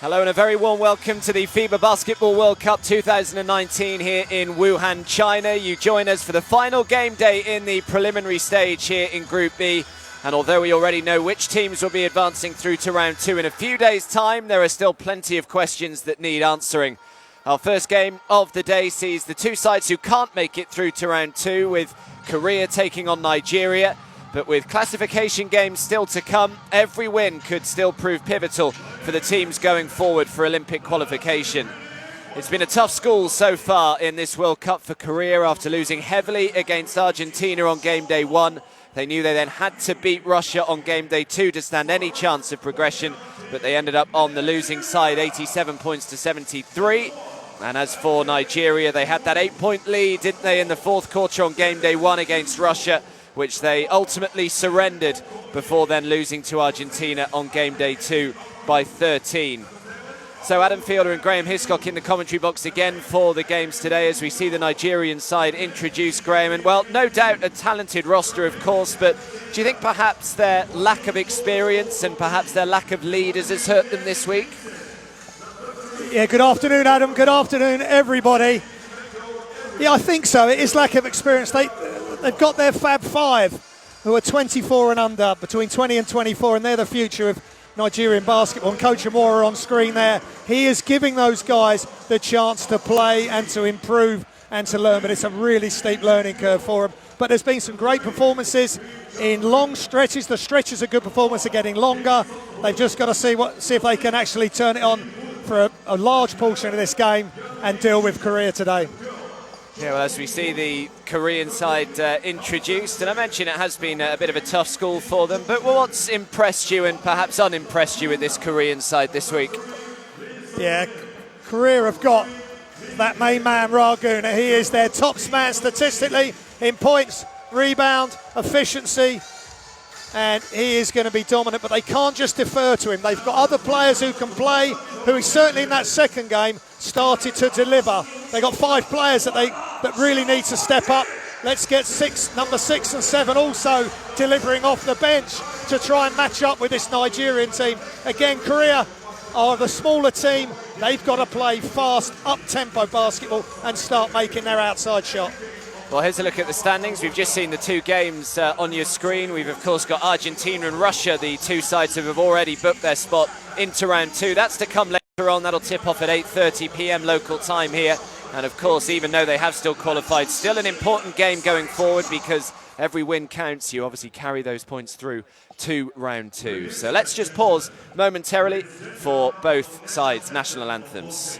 Hello and a very warm welcome to the FIBA Basketball World Cup 2019 here in Wuhan, China. You join us for the final game day in the preliminary stage here in Group B. And although we already know which teams will be advancing through to round two in a few days' time, there are still plenty of questions that need answering. Our first game of the day sees the two sides who can't make it through to round two, with Korea taking on Nigeria. But with classification games still to come, every win could still prove pivotal for the teams going forward for Olympic qualification. It's been a tough school so far in this World Cup for Korea after losing heavily against Argentina on game day one. They knew they then had to beat Russia on game day two to stand any chance of progression, but they ended up on the losing side, 87 points to 73. And as for Nigeria, they had that 8-point lead, didn't they, in the fourth quarter on game day one against Russia, which they ultimately surrendered before then losing to Argentina on game day two by 13. So Adam Fielder and Graham Hiscock in the commentary box again for the games today as we see the Nigerian side introduce, Graham. And, well, no doubt a talented roster, of course, but do you think perhaps their lack of experience and perhaps their lack of leaders has hurt them this week? Yeah, good afternoon, Adam. Good afternoon, everybody. Yeah, I think so. It is lack of experience. They've got their Fab Five, who are 24 and under, between 20 and 24, and they're the future of Nigerian basketball. And Coach Amora on screen there, he is giving those guys the chance to play and to improve and to learn, but it's a really steep learning curve for them. But there's been some great performances in long stretches. The stretches of good performance are getting longer. They've just got to see if they can actually turn it on for a large portion of this game and deal with Korea today. Yeah, well, as we see the Korean side introduced, and I mentioned it has been a bit of a tough school for them, but what's impressed you and perhaps unimpressed you with this Korean side this week? Yeah, Korea have got that main man, Raguna. He is their top man statistically in points, rebound, efficiency, and he is going to be dominant, but they can't just defer to him. They've got other players who can play, who certainly in that second game started to deliver. They got 5 players that really need to step up. Let's get number 6 and 7 also delivering off the bench to try and match up with this Nigerian team. Again, Korea are the smaller team. They've got to play fast, up-tempo basketball and start making their outside shot. Well, here's a look at the standings. We've just seen the two games on your screen. We've, of course, got Argentina and Russia, the two sides who have already booked their spot into round two. That's to come later on. That'll tip off at 8:30 p.m. local time here. And, of course, even though they have still qualified, still an important game going forward because every win counts. You obviously carry those points through to round two. So let's just pause momentarily for both sides' national anthems.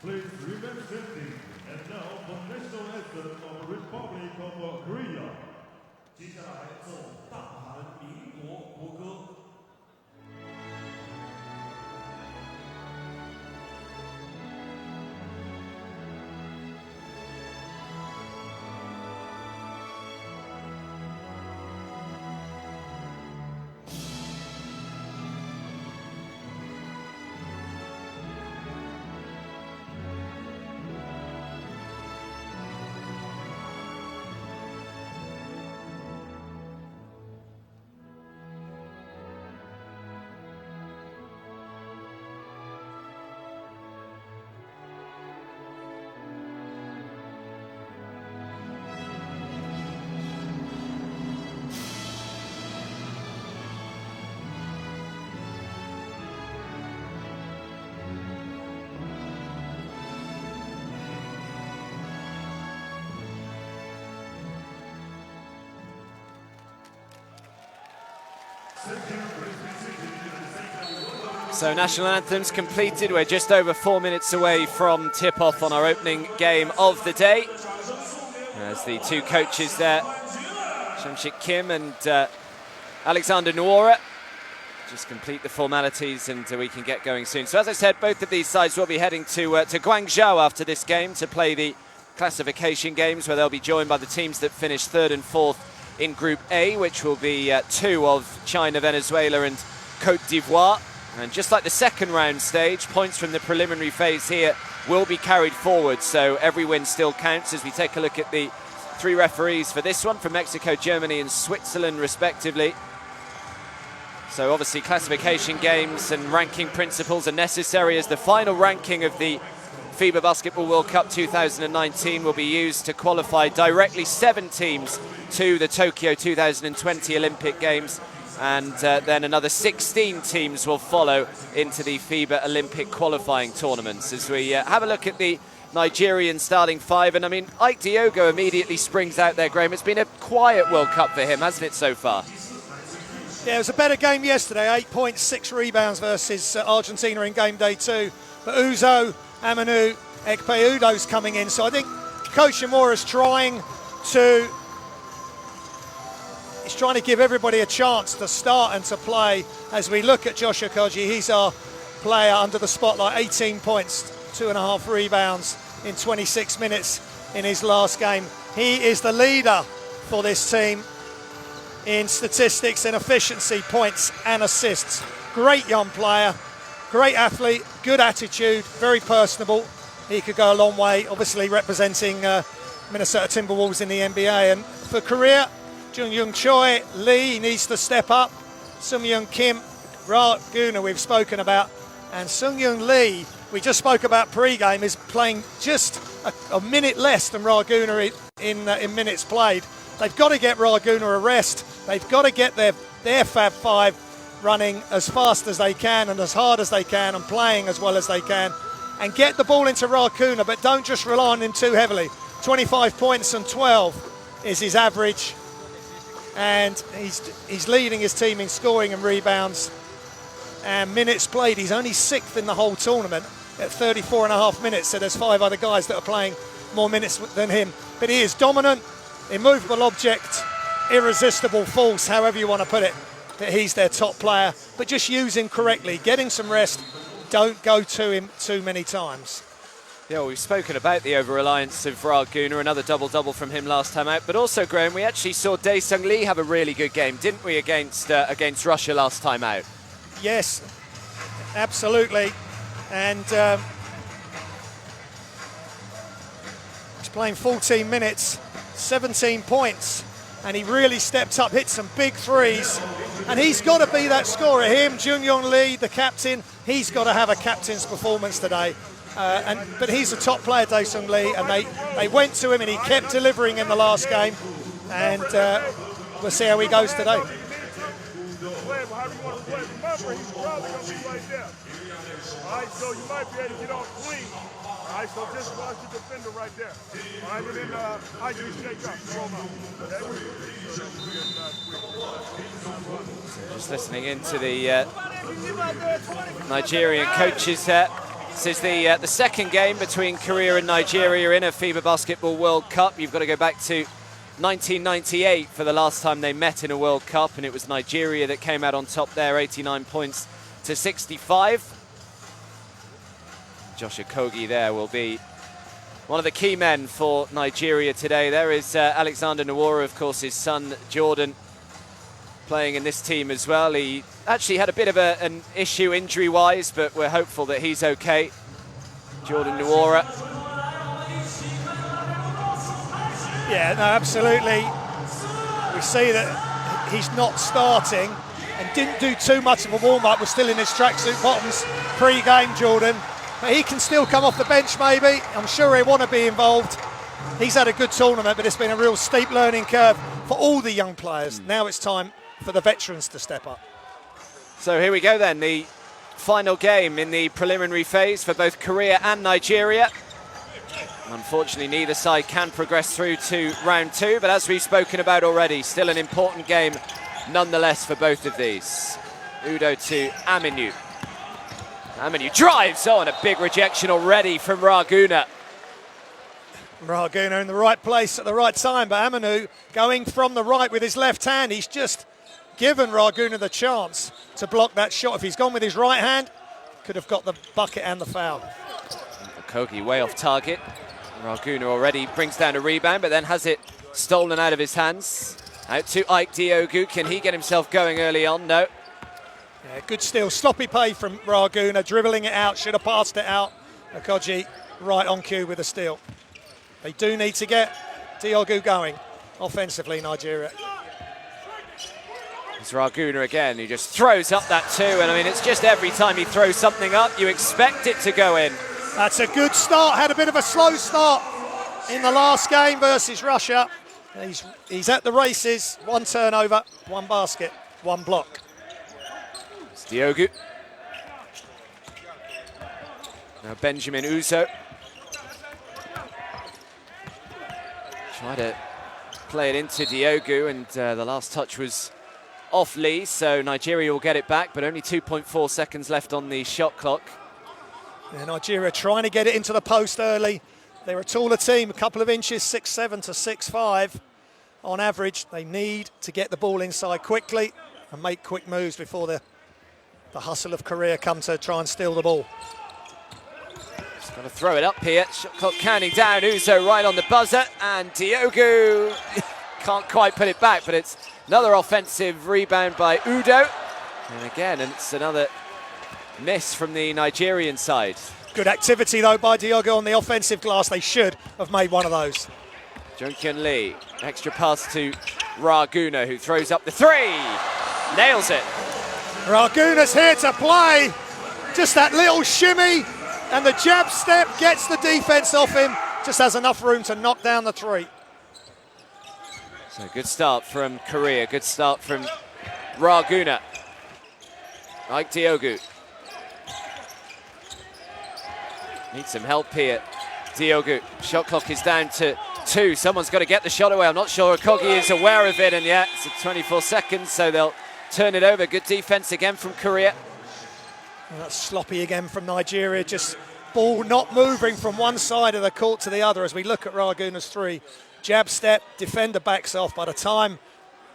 Please remain standing, and now the national anthem of the Republic of Korea. 接下来奏大韩民国国歌。So national anthems completed. We're just over 4 minutes away from tip-off on our opening game of the day. As the two coaches there, Shamshik Kim and Alexander Nuora, just complete the formalities and we can get going soon. So as I said, both of these sides will be heading to Guangzhou after this game to play the classification games, where they'll be joined by the teams that finished 3rd and 4th in Group A, which will be two of China, Venezuela and Cote d'Ivoire. And just like the second round stage, points from the preliminary phase here will be carried forward, so every win still counts. As we take a look at the three referees for this one, from Mexico, Germany and Switzerland respectively. So obviously classification games and ranking principles are necessary, as the final ranking of the FIBA Basketball World Cup 2019 will be used to qualify directly 7 teams to the Tokyo 2020 Olympic Games. And then another 16 teams will follow into the FIBA Olympic qualifying tournaments. As we have a look at the Nigerian starting five, and I mean, Ike Diogo immediately springs out there, Graham. It's been a quiet World Cup for him, hasn't it, so far? Yeah, it was a better game yesterday, 8 points, 6 rebounds versus Argentina in game day 2. But Uzo, Amanu, Ekpe Udo's coming in, so I think Coach Imura's trying to give everybody a chance to start and to play. As we look at Josh Akagi, he's our player under the spotlight, 18 points, 2.5 rebounds in 26 minutes in his last game. He is the leader for this team in statistics and efficiency, points and assists. Great young player, great athlete, good attitude, very personable. He could go a long way, obviously representing Minnesota Timberwolves in the NBA. And for Korea, Jung-Young Choi, Lee needs to step up. Sung-Young Kim, Ra Guna we've spoken about. And Sung-Young Lee, we just spoke about pre-game, is playing just a minute less than Ra Guna in minutes played. They've got to get Ra Guna a rest. They've got to get their Fab Five running as fast as they can and as hard as they can and playing as well as they can. And get the ball into Ra Guna, but don't just rely on him too heavily. 25 points and 12 is his average. And he's leading his team in scoring and rebounds and minutes played. He's only 6th in the whole tournament at 34.5 minutes, so there's 5 other guys that are playing more minutes than him. But he is dominant, immovable object, irresistible force, however you want to put it, that he's their top player. But just use him correctly, get him some rest, don't go to him too many times. Yeah, well, we've spoken about the over-reliance of Ra Guna, another double-double from him last time out. But also, Graham, we actually saw Dae-Sung Lee have a really good game, didn't we, against Russia last time out? Yes, absolutely. And he's playing 14 minutes, 17 points. And he really stepped up, hit some big threes. And he's got to be that scorer. Him, Jung-Young Lee, the captain, he's got to have a captain's performance today. But he's a top player, Dae-Sung Lee, and they went to him and he kept delivering in the last game. And we'll see how he goes today. All right, so you might be able to get off clean. All right, so just watch the defender right there. All right, and then how you shake up, throw him out. Just listening into the Nigerian coaches here. This is the second game between Korea and Nigeria in a FIBA Basketball World Cup. You've got to go back to 1998 for the last time they met in a World Cup, and it was Nigeria that came out on top there, 89 points to 65. Josh Akagi there will be one of the key men for Nigeria today. There is Alexander Nuora, of course, his son Jordan, playing in this team as well. He actually had a bit of an issue injury-wise, but we're hopeful that he's okay. Jordan Nuora. Yeah, no, absolutely. We see that he's not starting and didn't do too much of a warm-up. We're still in his tracksuit bottoms pre-game, Jordan. But he can still come off the bench, maybe. I'm sure he'll want to be involved. He's had a good tournament, but it's been a real steep learning curve for all the young players. Now it's time for the veterans to step up. So here we go then, the final game in the preliminary phase for both Korea and Nigeria. Unfortunately, neither side can progress through to round 2, but as we've spoken about already, still an important game nonetheless for both of these. Udo to Aminu. Aminu drives on, a big rejection already from Raguna. Raguna in the right place at the right time, but Aminu going from the right with his left hand. He's just given Raguna the chance to block that shot. If he's gone with his right hand, could have got the bucket and the foul. Akagi way off target. Raguna already brings down a rebound, but then has it stolen out of his hands. Out to Ike Diogu. Can he get himself going early on? No. Yeah, good steal. Sloppy play from Raguna, dribbling it out. Should have passed it out. Akagi right on cue with a steal. They do need to get Diogu going offensively, Nigeria. It's Raguna again, who just throws up that two. And I mean, it's just every time he throws something up, you expect it to go in. That's a good start. Had a bit of a slow start in the last game versus Russia. He's at the races. 1 turnover, 1 basket, 1 block. It's Diogu. Now Benjamin Uzo. Try to play it into Diogu, and the last touch was off Lee, so Nigeria will get it back, but only 2.4 seconds left on the shot clock. Yeah, Nigeria trying to get it into the post early. They're a taller team, a couple of inches, 6'7" to 6'5". On average, they need to get the ball inside quickly and make quick moves before the hustle of Korea come to try and steal the ball. Just got to throw it up here. Shot clock counting down. Uzo right on the buzzer, and Diogu can't quite put it back, but it's another offensive rebound by Udo. And again, and it's another miss from the Nigerian side. Good activity, though, by Diogu on the offensive glass. They should have made one of those. Jungkyun Lee, extra pass to Raguna, who throws up the three. Nails it. Raguna's here to play. Just that little shimmy, and the jab step gets the defense off him. Just has enough room to knock down the three. So good start from Korea, good start from Raguna. Ike Diogu. Needs some help here. Diogu, shot clock is down to 2. Someone's got to get the shot away. I'm not sure Akagi is aware of it, and yet it's 24 seconds, so they'll turn it over. Good defense again from Korea. Well, that's sloppy again from Nigeria. Just ball not moving from one side of the court to the other as we look at Raguna's three. Jab step, defender backs off. By the time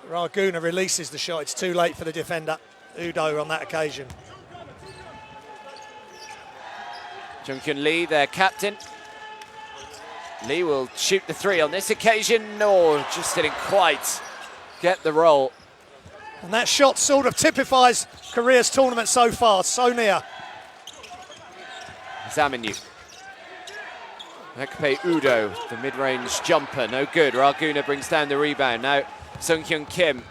Raguna releases the shot, it's too late for the defender, Udo, on that occasion. Jungkyun Lee, their captain. Lee will shoot the three on this occasion. No, just didn't quite get the roll. And that shot sort of typifies Korea's tournament so far, so near. Zaminu. Ekpe Udo, the mid-range jumper, no good. Raguna brings down the rebound. Now Sungkyun Kim.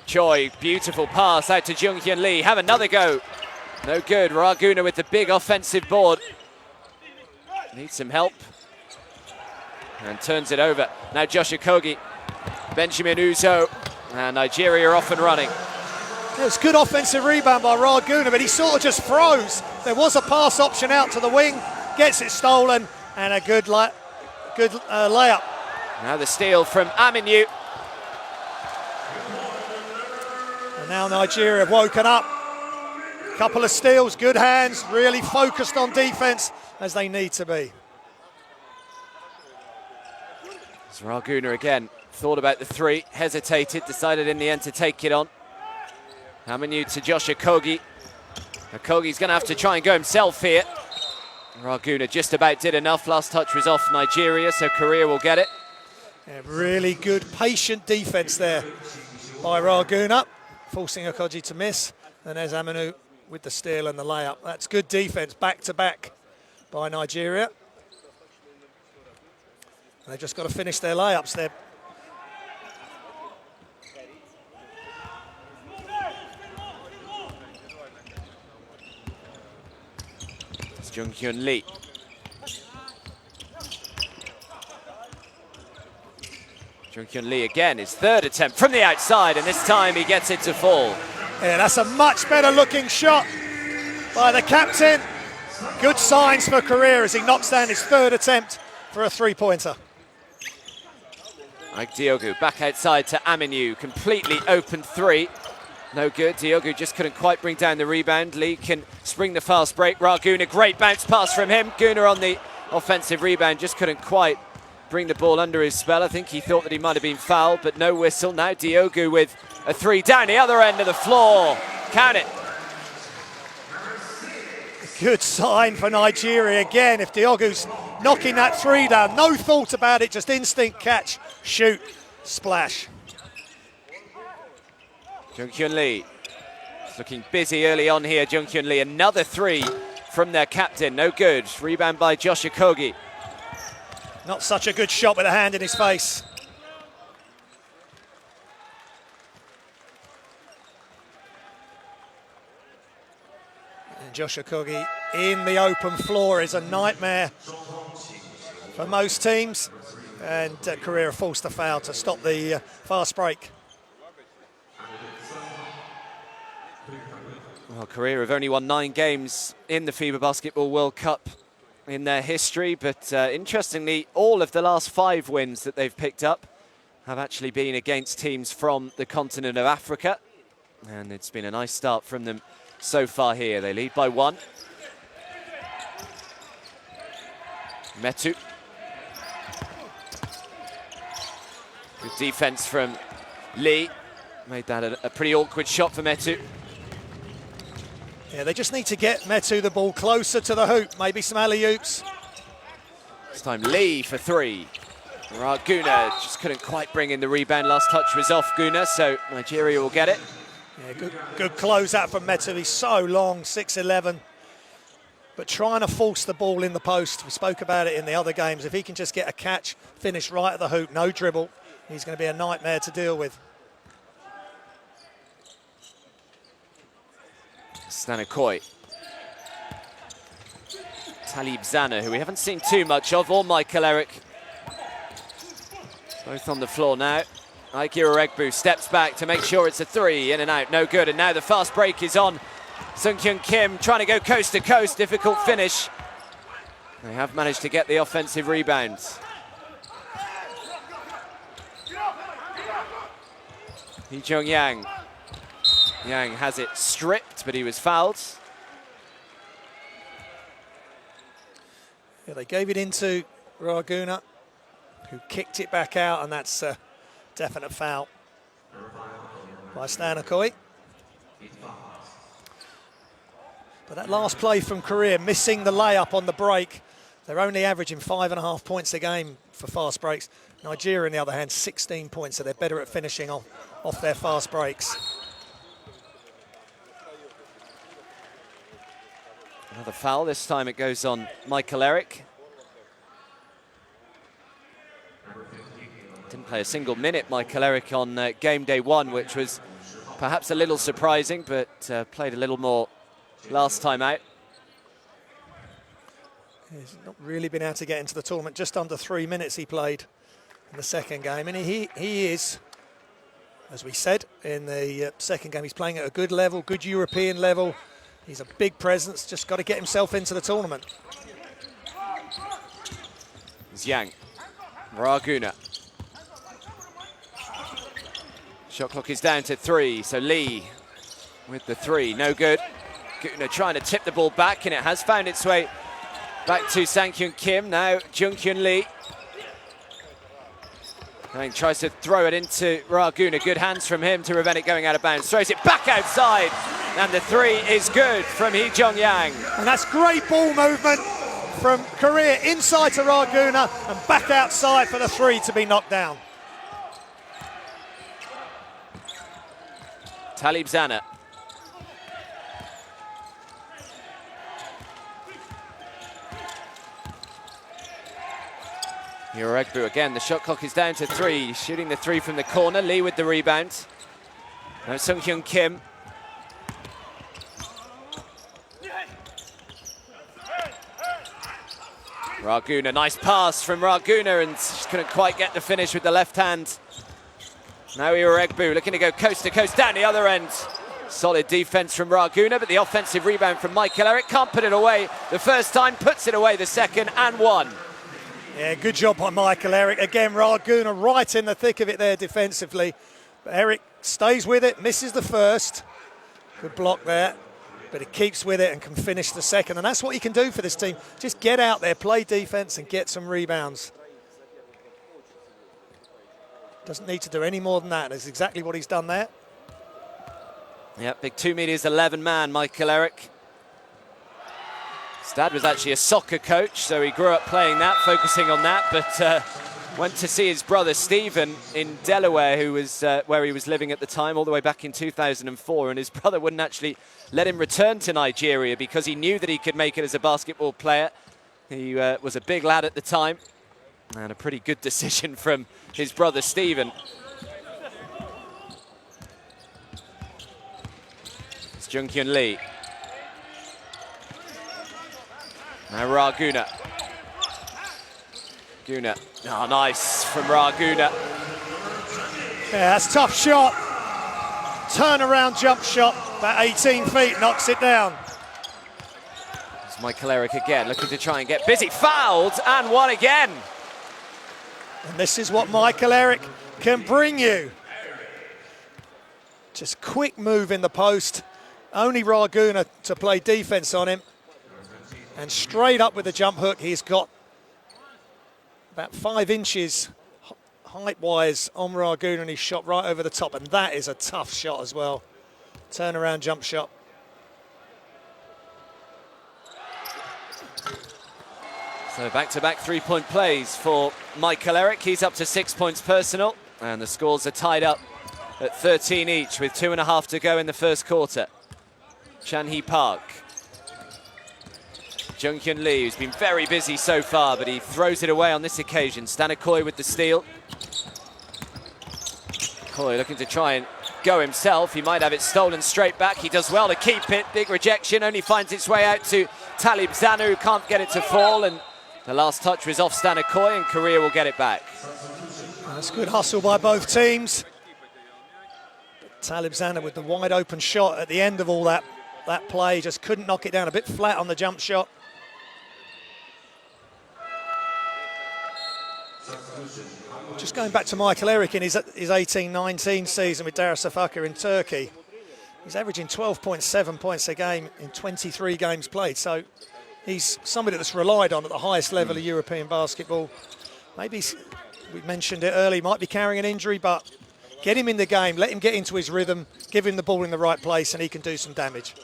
Choi, beautiful pass out to Jungkyun Lee. Have another go. No good. Raguna with the big offensive board. Needs some help. And turns it over. Now Josh Akagi. Benjamin Uzo. And Nigeria are off and running. It was good offensive rebound by Raguna, but he sort of just froze. There was a pass option out to the wing. Gets it stolen, and a good layup. Now the steal from Aminu. And now Nigeria have woken up. Couple of steals, good hands, really focused on defense as they need to be. It's Raguna again. Thought about the three, hesitated, decided in the end to take it on. Aminu to Josh Akagi. Akagi's going to have to try and go himself here. Raguna just about did enough. Last touch was off Nigeria, so Korea will get it. Yeah, really good, patient defense there by Raguna, forcing Akagi to miss. And there's Aminu with the steal and the layup. That's good defense, back-to-back by Nigeria. They've just got to finish their layups there. Jungkyun Lee. Jungkyun Lee again, his third attempt from the outside, and this time he gets it to fall. Yeah, that's a much better looking shot by the captain. Good signs for Korea as he knocks down his third attempt for a three-pointer. Like Diogu back outside to Aminu, completely open three. No good, Diogu just couldn't quite bring down the rebound. Lee can spring the fast break. Raguna, great bounce pass from him. Guna on the offensive rebound, just couldn't quite bring the ball under his spell. I think he thought that he might have been fouled, but no whistle. Now Diogu with a three down the other end of the floor. Count it. Good sign for Nigeria again. If Diogu's knocking that three down, no thought about it, just instinct catch, shoot, splash. Junghyun Lee looking busy early on here. Junghyun Lee, another three from their captain, no good. Rebound by Josh Akagi. Not such a good shot with a hand in his face. And Josh Akagi in the open floor is a nightmare for most teams. And Korea forced a foul to stop the fast break. Well, Korea have only won 9 games in the FIBA Basketball World Cup in their history, but interestingly, all of the last 5 wins that they've picked up have actually been against teams from the continent of Africa, and it's been a nice start from them so far here. They lead by 1. Metu. Good defense from Lee. Made that a pretty awkward shot for Metu. Yeah, they just need to get Metu the ball closer to the hoop, maybe some alley-oops. This time Lee for 3. Guna just couldn't quite bring in the rebound. Last touch was off Guna, so Nigeria will get it. Yeah, good close out from Metu. He's so long, 6'11", but trying to force the ball in the post. We spoke about it in the other games. If he can just get a catch, finish right at the hoop, no dribble, he's going to be a nightmare to deal with. Stanakoi. Talib Zana, who we haven't seen too much of, or Michael Eric. Both on the floor now. Ikira Egbu steps back to make sure it's a 3, in and out, no good. And now the fast break is on. Sungkyun Kim trying to go coast to coast, difficult finish. They have managed to get the offensive rebounds. Hee Jung Yang. Yang has it stripped, but he was fouled. Yeah, they gave it into Raguna, who kicked it back out, and that's a definite foul by Stanakoi. But that last play from Korea, missing the layup on the break, they're only averaging 5.5 points a game for fast breaks. Nigeria, on the other hand, 16 points, so they're better at finishing off their fast breaks. Another foul, this time it goes on Michael Eric. Didn't play a single minute, Michael Eric, on game day 1, which was perhaps a little surprising, but played a little more last time out. He's not really been able to get into the tournament. Just under 3 minutes he played in the second game. And he is, as we said, in the second game, he's playing at a good level, good European level. He's a big presence, just got to get himself into the tournament. Zhang, Raguna. Shot clock is down to 3, so Lee with the 3, no good. Guna trying to tip the ball back, and it has found its way back to Sangkyun Kim. Now Junghyun Lee. And tries to throw it into Raguna. Good hands from him to prevent it going out of bounds. Throws it back outside, and the 3 is good from Hee Jung Yang. And that's great ball movement from Korea inside to Raguna and back outside for the 3 to be knocked down. Talib Zana. Egbu again, the shot clock is down to 3, shooting the 3 from the corner. Lee with the rebound. Now Sungkyun Kim. Raguna, nice pass from Raguna, and just couldn't quite get the finish with the left hand. Now Egbu looking to go coast to coast down the other end. Solid defense from Raguna, but the offensive rebound from Michael Eric. Can't put it away the first time, puts it away the second, and 1. Yeah, good job by Michael Eric. Again, Raguna right in the thick of it there defensively. But Eric stays with it, misses the first. Good block there. But he keeps with it and can finish the second. And that's what you can do for this team. Just get out there, play defense and get some rebounds. Doesn't need to do any more than that. That's exactly what he's done there. Yeah, big 2 meters 11 man, Michael Eric. His dad was actually a soccer coach, so he grew up playing that, focusing on that, but went to see his brother Stephen in Delaware, who was where he was living at the time, all the way back in 2004, and his brother wouldn't actually let him return to Nigeria because he knew that he could make it as a basketball player. He was a big lad at the time, and a pretty good decision from his brother Stephen. It's Jung-Kyun Lee. Now Raguna. Guna. Oh, nice from Raguna. Yeah, that's a tough shot. Turnaround jump shot, about 18 feet, knocks it down. It's Michael Eric again, looking to try and get busy. Fouled, and one again. And this is what Michael Eric can bring you. Just quick move in the post. Only Raguna to play defense on him. And straight up with the jump hook, he's got about 5 inches height-wise on Raguna, and he's shot right over the top, and that is a tough shot as well. Turnaround jump shot. So back-to-back three-point plays for Michael Eric. He's up to 6 points personal, and the scores are tied up at 13 each with 2.5 to go in the first quarter. Chan-hee Park. Jung-Kyun Lee, who's been very busy so far, but he throws it away on this occasion. Stanikoy with the steal. Koy looking to try and go himself. He might have it stolen straight back. He does well to keep it. Big rejection, only finds its way out to Talib Zanu, who can't get it to fall. And the last touch was off Stanikoy, and Korea will get it back. That's good hustle by both teams. Talib Zanu with the wide open shot at the end of all that play. Just couldn't knock it down. A bit flat on the jump shot. Just going back to Michael Eric in his 18-19 season with Darüşşafaka in Turkey. He's averaging 12.7 points a game in 23 games played. So he's somebody that's relied on at the highest level of European basketball. Maybe, we mentioned it early, might be carrying an injury, but get him in the game, let him get into his rhythm, give him the ball in the right place, and he can do some damage.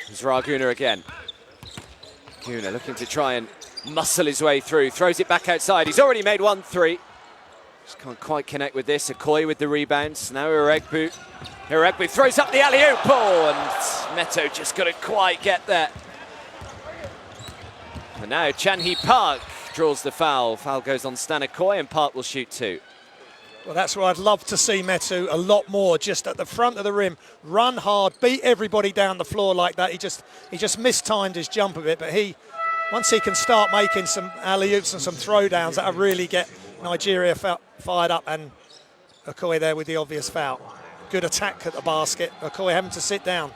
It's Raguna again. Guna looking to try and muscle his way through, throws it back outside. He's already made 1-3. Just can't quite connect with this. Okoye with the rebounds. Now Iregbu. Iregbu throws up the alley-oop, and Meto just couldn't quite get there. And now Chan-hee Park draws the foul. Foul goes on Stanikoy, and Park will shoot 2. Well, that's where I'd love to see Metu a lot more, just at the front of the rim, run hard, beat everybody down the floor like that. He just mistimed his jump a bit, but once he can start making some alley-oops and some throwdowns, that'll really get Nigeria fired up. And Okoye there with the obvious foul. Good attack at the basket. Okoye having to sit down.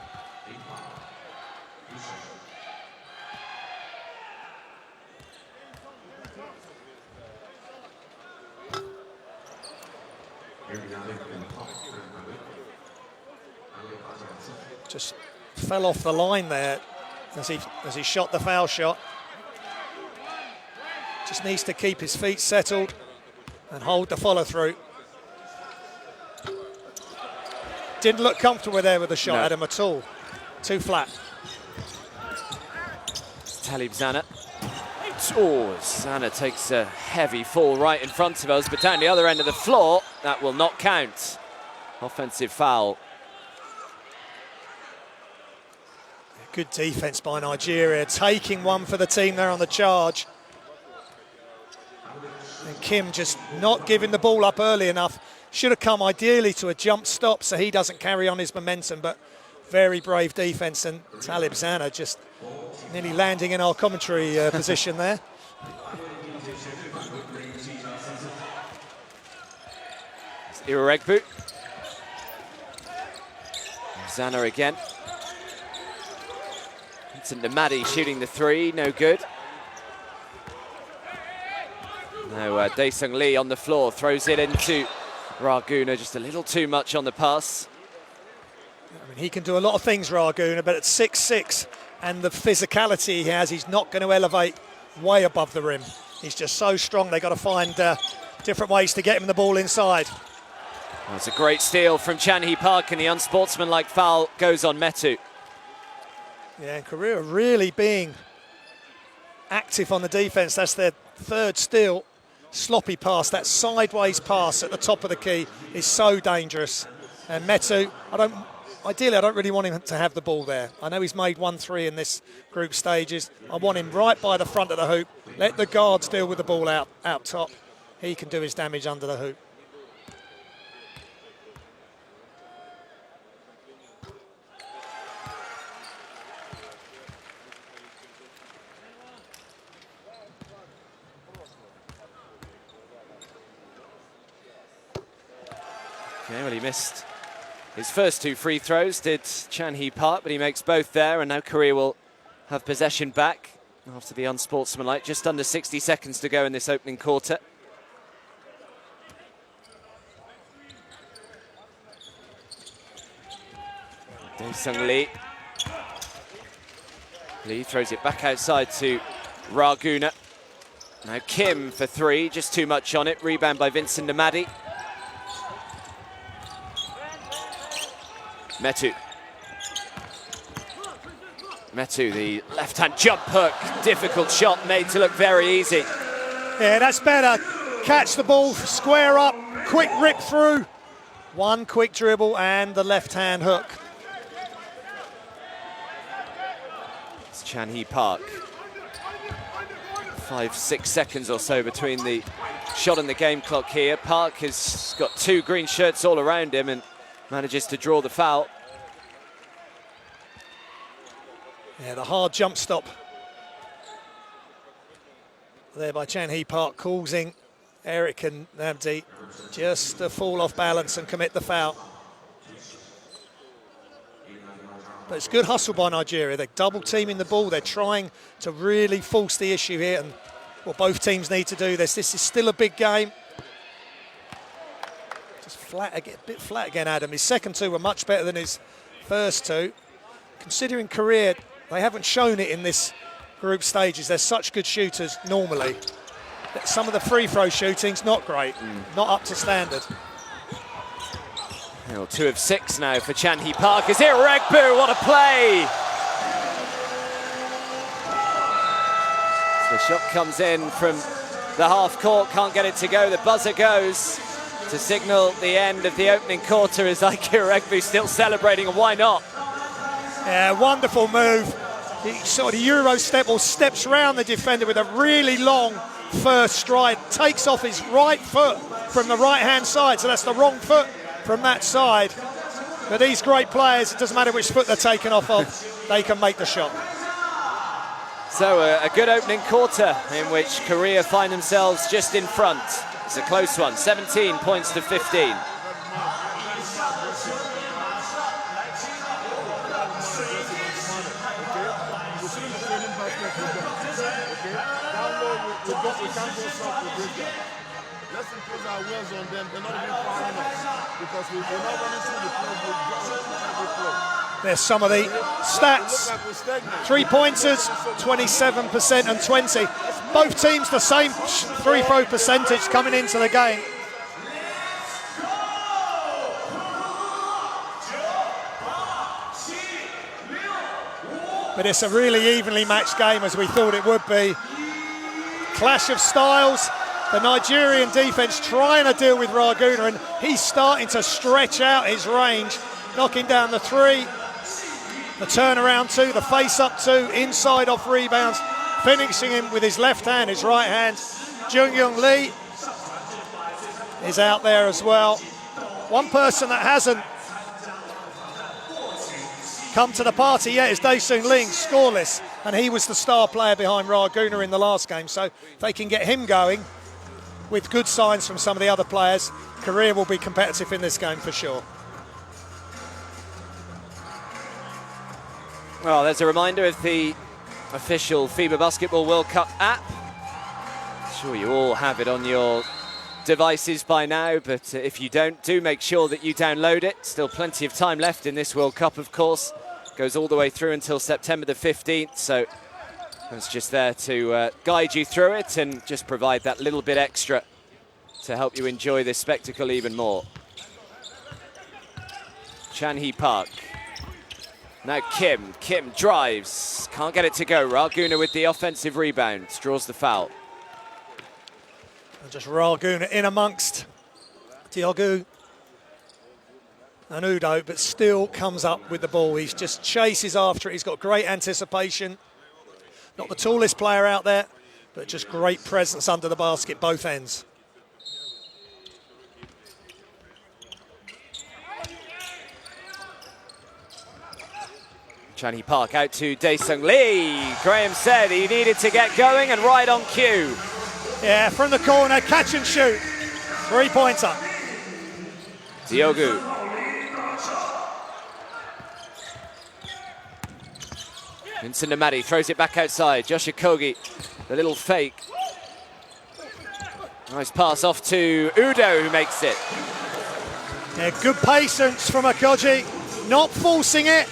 Just fell off the line there as he shot the foul shot. Just needs to keep his feet settled and hold the follow through. Didn't look comfortable there with the shot at him at all. Too flat. Talib Zana. Oh, Zana takes a heavy fall right in front of us, but down the other end of the floor, that will not count. Offensive foul. Good defense by Nigeria, taking one for the team there on the charge. And Kim just not giving the ball up early enough. Should have come ideally to a jump stop so he doesn't carry on his momentum, but very brave defense. And Talib Zana just nearly landing in our commentary position there. Iregbu. Zana again. Vincent Namadi shooting the 3, no good. Now Dae-Sung Lee on the floor, throws it into Raguna, just a little too much on the pass. I mean, he can do a lot of things, Raguna, but at 6'6", and the physicality he has, he's not going to elevate way above the rim. He's just so strong, they've got to find different ways to get him the ball inside. That's a great steal from Chan-Hee Park, and the unsportsmanlike foul goes on Metu. Yeah, and Korea really being active on the defence. That's their third steal. Sloppy pass, that sideways pass at the top of the key is so dangerous. And Metu, ideally I don't really want him to have the ball there. I know he's made 1-3 in this group stages. I want him right by the front of the hoop. Let the guards deal with the ball out top. He can do his damage under the hoop. Okay, well, he missed his first two free throws, did Chan-Hee Park, but he makes both there, and now Korea will have possession back after the unsportsmanlike. Just under 60 seconds to go in this opening quarter. Dae-Sung Lee. Lee throws it back outside to Raguna. Now Kim for three, just too much on it. Rebound by Vincent Namadi. Metu. Metu, the left-hand jump hook. Difficult shot made to look very easy. Yeah, that's better. Catch the ball, square up, quick rip through. One quick dribble and the left-hand hook. It's Chan-Hee Park. 5-6 seconds or so between the shot and the game clock here. Park has got two green shirts all around him and manages to draw the foul. Yeah, the hard jump stop there by Chan-Hee Park, causing Eric and Namdi just to fall off balance and commit the foul. But it's good hustle by Nigeria. They're double teaming the ball. They're trying to really force the issue here, and well, both teams need to do this. This is still a big game. Flat again, a bit flat again, Adam. His second two were much better than his first two. Considering Korea, they haven't shown it in this group stages. They're such good shooters normally. Some of the free throw shooting's not great, not up to standard. Well, 2 of 6 now for Chan-Hee Park. Is it Regbu? What a play! So the shot comes in from the half court, can't get it to go. The buzzer goes to signal the end of the opening quarter as Ikea Regbu still celebrating, and why not? Yeah, wonderful move. He sort of Euro step or steps around the defender with a really long first stride, takes off his right foot from the right-hand side, so that's the wrong foot from that side. But these great players, it doesn't matter which foot they're taken off of, they can make the shot. So a good opening quarter in which Korea find themselves just in front. It's a close one, 17 points to 15. Let's impose our wills on them. They're not even following us because we're not running through the play. We're every play. There's some of the stats. 3-pointers, 27% and 20. Both teams the same free throw percentage coming into the game. But it's a really evenly matched game as we thought it would be. Clash of styles. The Nigerian defense trying to deal with Raguna, and he's starting to stretch out his range, knocking down the three, the turnaround two, the face-up two, inside off rebounds, finishing him with his left hand, his right hand. Jung-Young Lee is out there as well. One person that hasn't come to the party yet is Dae-Sung Lee, scoreless, and he was the star player behind Raguna in the last game. So if they can get him going, with good signs from some of the other players, Korea will be competitive in this game for sure. Well, there's a reminder of the official FIBA Basketball World Cup app. Sure, you all have it on your devices by now, but if you don't, do make sure that you download it. Still plenty of time left in this World Cup, of course. Goes all the way through until September the 15th, so it's just there to guide you through it and just provide that little bit extra to help you enjoy this spectacle even more. Chan-hee Park. Now Kim drives, can't get it to go. Raguna with the offensive rebound, draws the foul. And just Raguna in amongst Diogo and Udo, but still comes up with the ball. He just chases after it. He's got great anticipation. Not the tallest player out there, but just great presence under the basket, both ends. Chan-hee Park out to Dae-Sung Lee. Graham said he needed to get going and right on cue. Yeah, from the corner, catch and shoot. Three-pointer. Diogo. Vincent Namadi throws it back outside. Josh Akagi, the little fake. Nice pass off to Udo, who makes it. Yeah, good patience from Akagi. Not forcing it.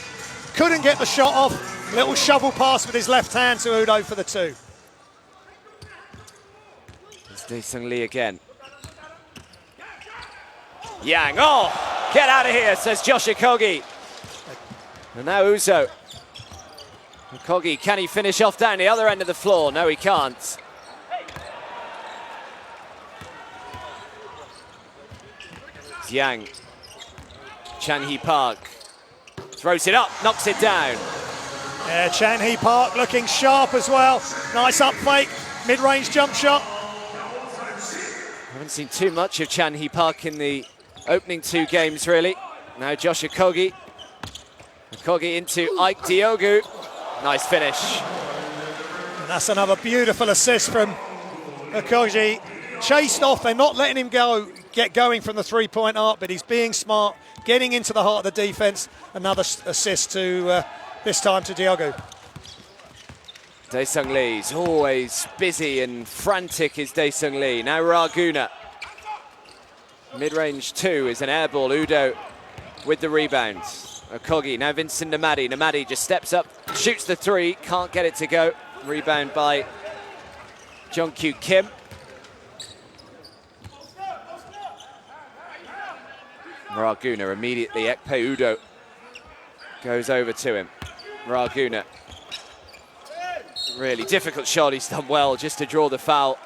Couldn't get the shot off. Little shovel pass with his left hand to Udo for the two. It's Dae-Sung Lee again. Yang, oh, get out of here, says Josh Akagi. And now Uzo. Akagi, can he finish off down the other end of the floor? No, he can't. Yang. Chan-hee Park. Throws it up, knocks it down. Yeah, Chan-hee Park looking sharp as well. Nice up fake, mid-range jump shot. Haven't seen too much of Chan-hee Park in the opening two games, really. Now Josh Akagi. Akagi into Ike Diogo. Nice finish. And that's another beautiful assist from Akagi. Chased off, they're not letting him get going from the three-point arc, but he's being smart, getting into the heart of the defense. Another assist to, this time to Diogo. Dae-Sung Lee's always busy and frantic is Dae-Sung Lee. Now Raguna. Mid-range two is an air ball. Udo with the rebound. Akagi, now Vincent Namadi. Namadi just steps up, shoots the three, can't get it to go. Rebound by Jungkyu Kim. Raguna immediately, Ekpe Udo goes over to him. Raguna. Really difficult shot, he's done well just to draw the foul.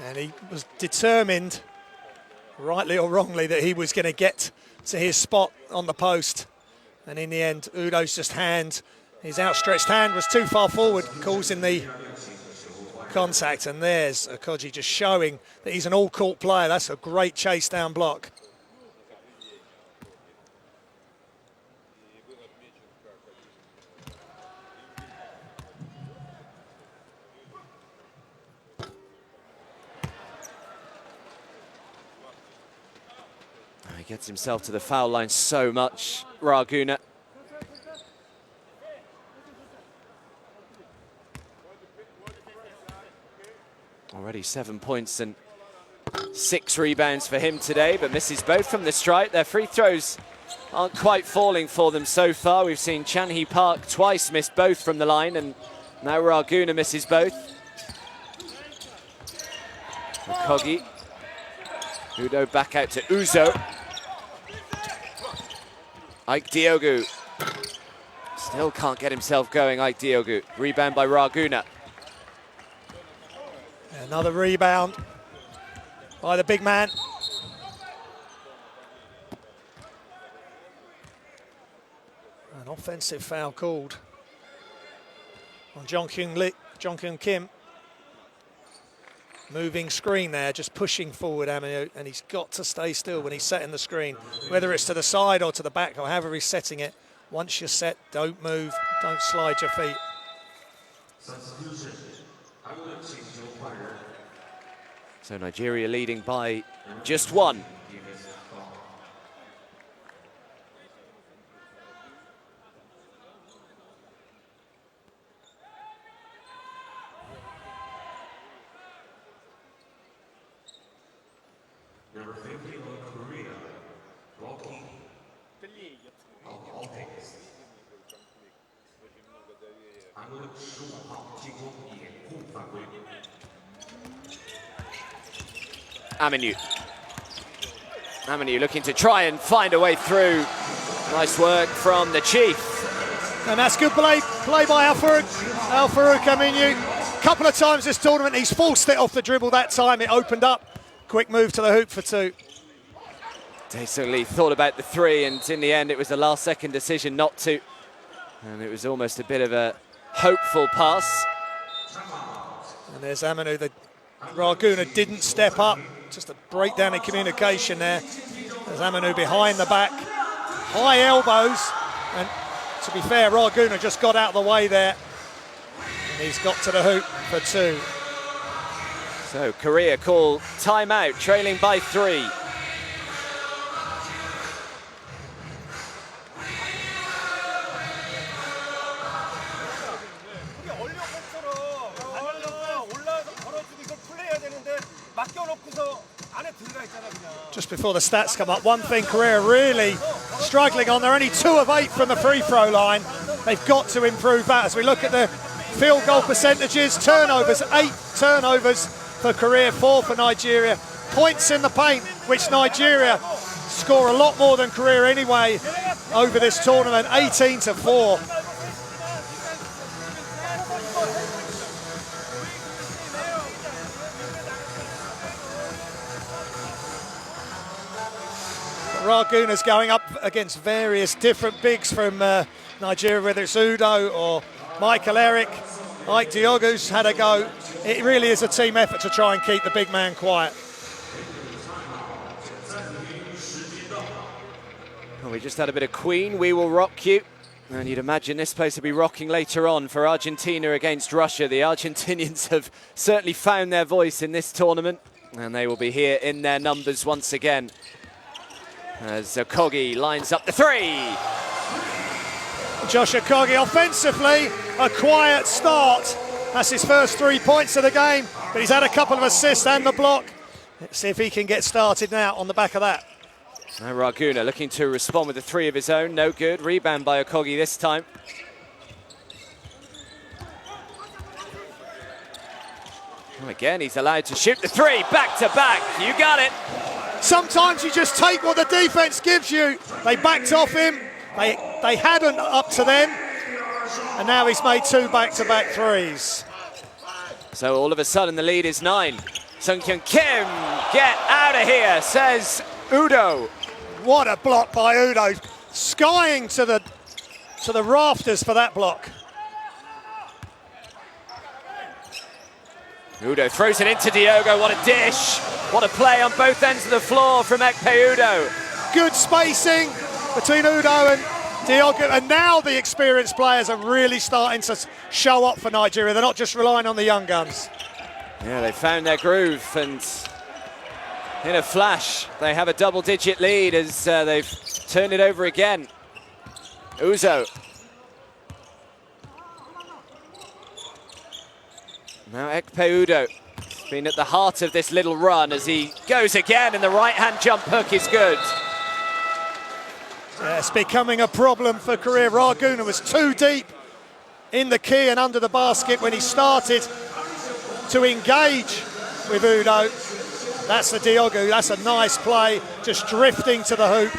And he was determined, rightly or wrongly, that he was going to get to his spot on the post. And in the end, Udo's just hand, his outstretched hand was too far forward, causing the contact. And there's Akagi just showing that he's an all-court player. That's a great chase down block. He gets himself to the foul line so much, Raguna. Already 7 points and 6 rebounds for him today, but misses both from the stripe. Their free throws aren't quite falling for them so far. We've seen Chan-hee Park twice miss both from the line, and now Raguna misses both. Akagi. Udo back out to Uzo. Ike Diogo. Still can't get himself going, Ike Diogo. Rebound by Raguna. Another rebound by the big man. An offensive foul called on Jungkyun Kim. Moving screen there, just pushing forward, and he's got to stay still when he's setting the screen, whether it's to the side or to the back or however he's setting it. Once you're set, don't move, don't slide your feet. So Nigeria leading by just one. Aminu looking to try and find a way through. Nice work from the Chief. And that's good play by Al-Farouk Aminu. A couple of times this tournament, he's forced it off the dribble. That time it opened up. Quick move to the hoop for two. Dae-Sung Lee thought about the three, and in the end it was a last-second decision not to. And it was almost a bit of a hopeful pass. And there's Aminu. The Raguna didn't step up. Just a breakdown in communication there. There's Aminu behind the back. High elbows. And to be fair, Raguna just got out of the way there. And he's got to the hoop for two. So Korea call timeout, trailing by 3. Just before the stats come up, one thing Korea really struggling on, they're only 2 of 8 from the free throw line. They've got to improve that. As we look at the field goal percentages, turnovers, 8 turnovers for Korea, 4 for Nigeria. Points in the paint, which Nigeria score a lot more than Korea anyway over this tournament, 18-4. Raguna's going up against various different bigs from Nigeria, whether it's Udo or Michael Eric. Ike Diogu's had a go. It really is a team effort to try and keep the big man quiet. Well, we just had a bit of Queen, We Will Rock You. And you'd imagine this place will be rocking later on for Argentina against Russia. The Argentinians have certainly found their voice in this tournament, and they will be here in their numbers once again. As Akagi lines up the 3. Josh Akagi offensively, a quiet start. That's his first 3 points of the game, but he's had a couple of assists and the block. Let's see if he can get started now on the back of that. Now Raguna looking to respond with a 3 of his own, no good. Rebound by Akagi this time. Well, again, he's allowed to shoot the 3, back to back. You got it. Sometimes you just take what the defense gives you. They backed off him. They hadn't up to them. And now he's made 2 back-to-back threes. So all of a sudden the lead is 9. Sungkyun Kim, get out of here, says Udo. What a block by Udo. Skying to the rafters for that block. Udo throws it into Diogo, what a dish. What a play on both ends of the floor from Ekpe Udo. Good spacing between Udo and Diogo, and now the experienced players are really starting to show up for Nigeria. They're not just relying on the young guns. Yeah, they found their groove, and in a flash, they have a double-digit lead as they've turned it over again. Uzo. Now Ekpe Udo has been at the heart of this little run as he goes again, and the right-hand jump hook is good. Yeah, it's becoming a problem for Korea. Raguna was too deep in the key and under the basket when he started to engage with Udo. That's the Diogo, that's a nice play, just drifting to the hoop.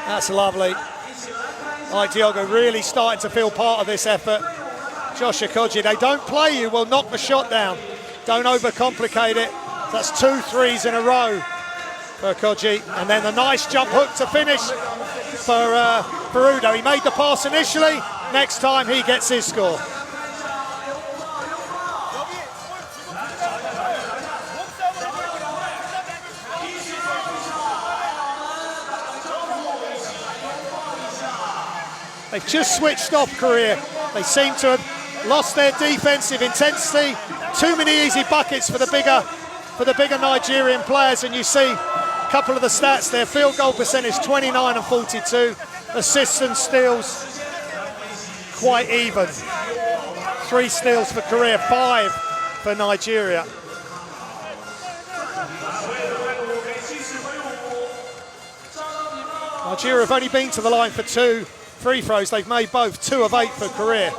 That's lovely. Like Diogo really starting to feel part of this effort. Josh Akagi, they don't play you, will knock the shot down. Don't overcomplicate it. That's 2 threes in a row for Akagi. And then the nice jump hook to finish for Udo. He made the pass initially, next time he gets his score. They've just switched off Korea. They seem to have lost their defensive intensity. Too many easy buckets for the bigger Nigerian players, and you see a couple of the stats there. Field goal percentage 29 and 42. Assists and steals quite even. 3 steals for Korea, 5 for Nigeria. Nigeria have only been to the line for 2 free throws. They've made both 2 of 8 for Korea.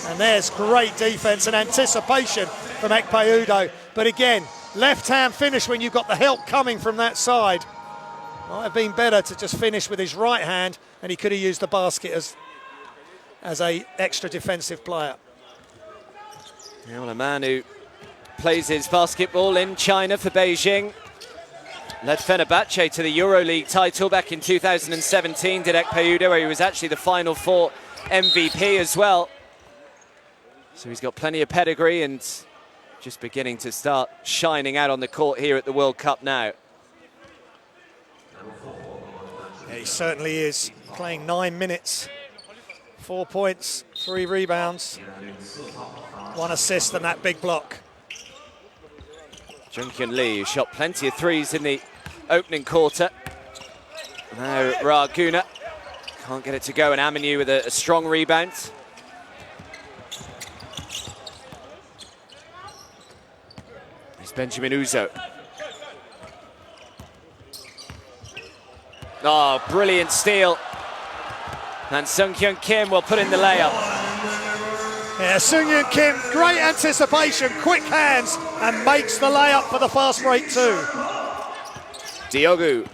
And there's great defense and anticipation from Ekpe Udo. But again, left-hand finish when you've got the help coming from that side. Might have been better to just finish with his right hand, and he could have used the basket as a extra defensive player. Yeah, well, a man who plays his basketball in China for Beijing. Led Fenerbahce to the EuroLeague title back in 2017, did Ekpe Udo, where he was actually the Final Four MVP as well. So he's got plenty of pedigree and just beginning to start shining out on the court here at the World Cup now. Yeah, he certainly is. Playing 9 minutes, 4 points, 3 rebounds, 1 assist and that big block. Jungkyun Lee, who shot plenty of threes in the opening quarter. Now Raguna can't get it to go, and Aminu with a strong rebound. It's Benjamin Uzo. Oh, brilliant steal. And Sungkyun Kim will put in the layup. Yeah, Sungkyun Kim, great anticipation, quick hands, and makes the layup for the fast break 2. Diogu.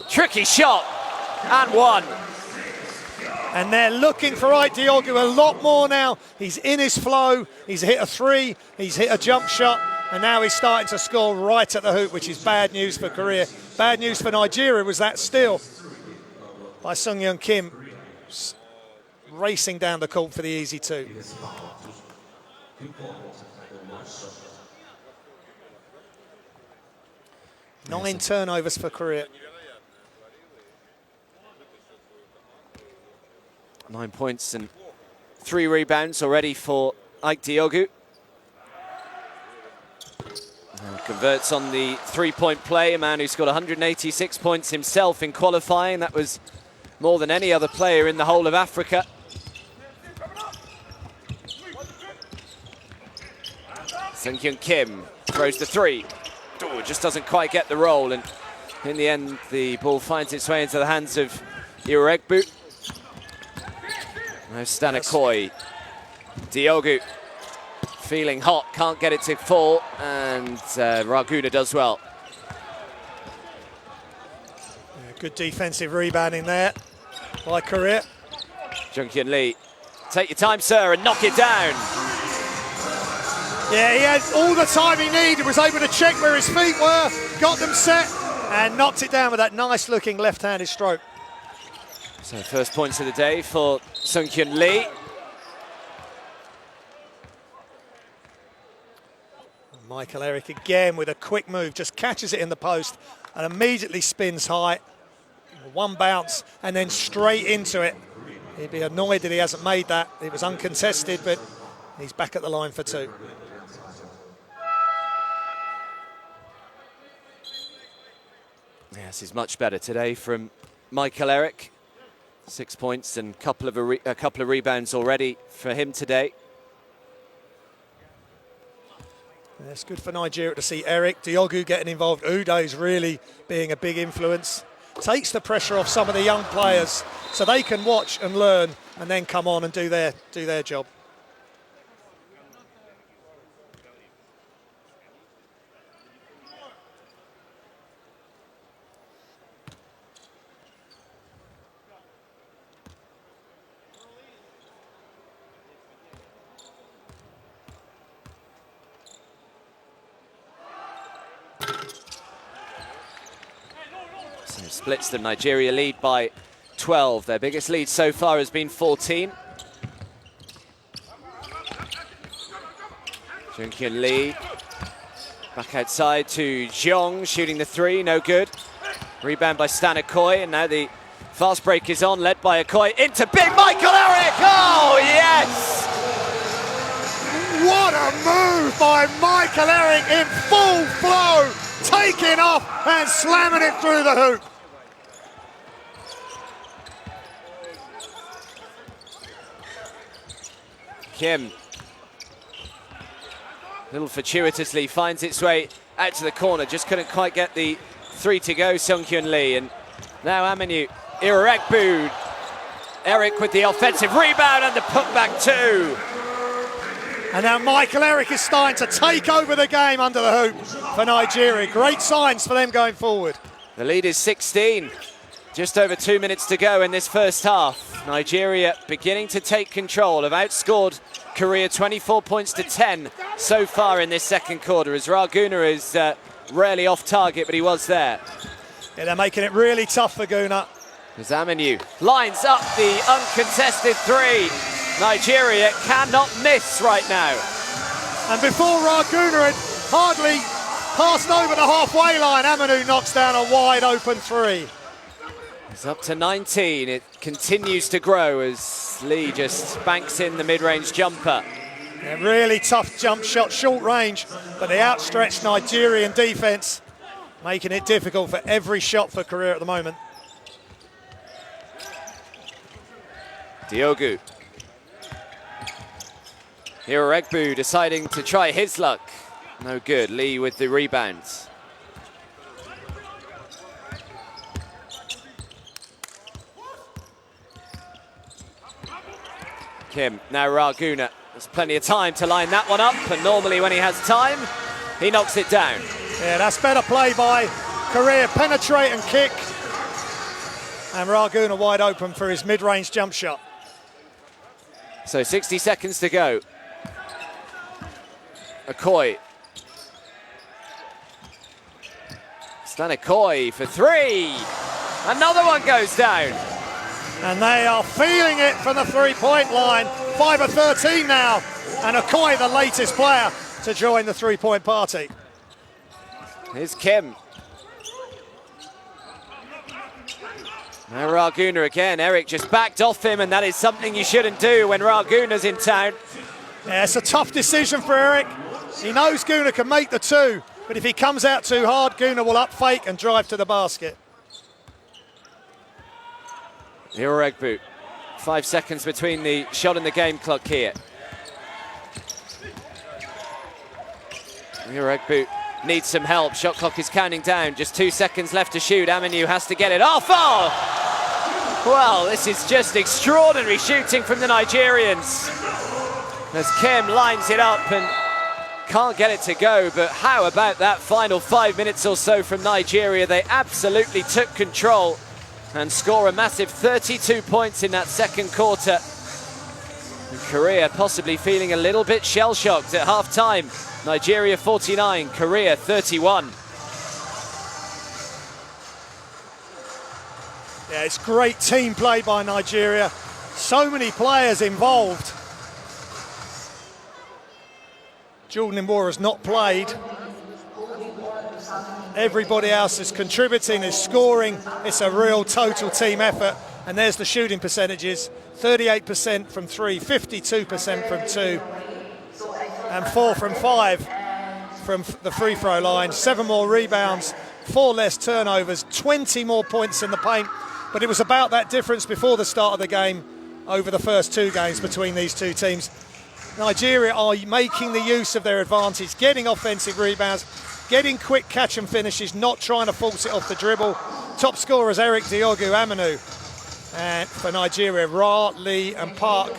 Tricky shot, and 1. And they're looking for Ike Diogu a lot more now. He's in his flow, he's hit a 3, he's hit a jump shot, and now he's starting to score right at the hoop, which is bad news for Korea. Bad news for Nigeria was that steal by Sungkyun Kim, racing down the court for the easy 2. Nine turnovers for Korea. 9 points and 3 rebounds already for Ike Diogu. And converts on the 3-point play, a man who scored 186 points himself in qualifying. That was more than any other player in the whole of Africa. Sungkyun Kim throws the 3. Oh, just doesn't quite get the roll, and in the end the ball finds its way into the hands of Iregbu. Now Stanakoi. Diogu feeling hot, can't get it to fall, and Raguna does well. Yeah, good defensive rebounding there by Korea. Jungkyun Lee, take your time, sir, and knock it down. Yeah, he had all the time he needed, was able to check where his feet were, got them set, and knocked it down with that nice-looking left-handed stroke. So first points of the day for Sungkyun Lee. Michael Eric again with a quick move, just catches it in the post and immediately spins high. 1 bounce and then straight into it. He'd be annoyed that he hasn't made that. It was uncontested, but he's back at the line for 2. Yes, he's much better today from Michael Eric. 6 points and a couple of rebounds already for him today. Yeah, it's good for Nigeria to see Eric Diogu getting involved. Udo's really being a big influence. Takes the pressure off some of the young players so they can watch and learn and then come on and do their job. So splits them. Nigeria lead by 12. Their biggest lead so far has been 14. Jungkyun Lee back outside to Jeong, shooting the 3, no good. Rebound by Stanakoi, and now the fast break is on, led by Akoi into big Michael Eric. Oh yes! What a move by Michael Eric in full flow, taking off and slamming it through the hoop. Kim, little fortuitously, finds its way out to the corner, just couldn't quite get the 3 to go, Sungkyun Lee, and Now Aminu, Irekbu. Eric with the offensive rebound and the putback too. And now Michael Eric is starting to take over the game under the hoop for Nigeria. Great signs for them going forward. The lead is 16. Just over 2 minutes to go in this first half. Nigeria beginning to take control, have outscored Korea 24 points to 10 so far in this second quarter, as Raguna is rarely off target, but he was there. Yeah, they're making it really tough for Guna. As Aminu lines up the uncontested three. Nigeria cannot miss right now. And before Raguna had hardly passed over the halfway line, Aminu knocks down a wide open three. It's up to 19. It continues to grow as Lee just banks in the mid-range jumper. A really tough jump shot, short range, but the outstretched Nigerian defense making it difficult for every shot for Korea at the moment. Diogu. Irekbu deciding to try his luck. No good. Lee with the rebounds. Kim, now Raguna. There's plenty of time to line that one up, and normally when he has time, he knocks it down. Yeah, that's better play by Korea. Penetrate and kick. And Raguna wide open for his mid-range jump shot. So 60 seconds to go. Akoi. Stanikoi for three. Another one goes down. And they are feeling it from the three-point line. 5 of 13 now. And Akoi, the latest player to join the three-point party. Here's Kim. Now Raguna again. Eric just backed off him, and that is something you shouldn't do when Raguna's in town. Yeah, it's a tough decision for Eric. He knows Guna can make the two, but if he comes out too hard, Guna will up fake and drive to the basket. Irekbu. 5 seconds between the shot and the game clock here. Irekbu needs some help. Shot clock is counting down. Just 2 seconds left to shoot. Aminu has to get it off. Oh! Well, this is just extraordinary shooting from the Nigerians. As Kim lines it up and can't get it to go, but how about that final 5 minutes or so from Nigeria? They absolutely took control and score a massive 32 points in that second quarter. And Korea possibly feeling a little bit shell-shocked at half-time. Nigeria 49, Korea 31. Yeah, it's great team play by Nigeria. So many players involved. Jordan Imbora has not played. Everybody else is contributing, is scoring. It's a real total team effort. And there's the shooting percentages. 38% from three, 52% from two, and 4 from 5 from the free throw line. 7 more rebounds, 4 less turnovers, 20 more points in the paint. But it was about that difference before the start of the game over the first 2 games between these two teams. Nigeria are making the use of their advantage, getting offensive rebounds, getting quick catch and finishes, not trying to force it off the dribble. Top scorers Eric, Diogu, Aminu. And for Nigeria, Ra, Lee and Park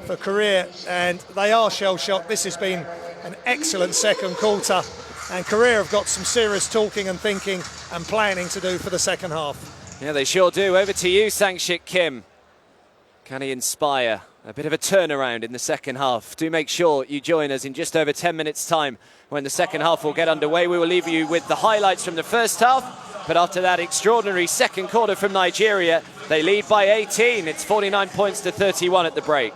for Korea. And they are shell-shocked. This has been an excellent second quarter. And Korea have got some serious talking and thinking and planning to do for the second half. Yeah, they sure do. Over to you, Sangshik Kim. Can he inspire a bit of a turnaround in the second half? Do make sure you join us in just over 10 minutes' time when the second half will get underway. We will leave you with the highlights from the first half, but after that extraordinary second quarter from Nigeria, they lead by 18. It's 49 points to 31 at the break.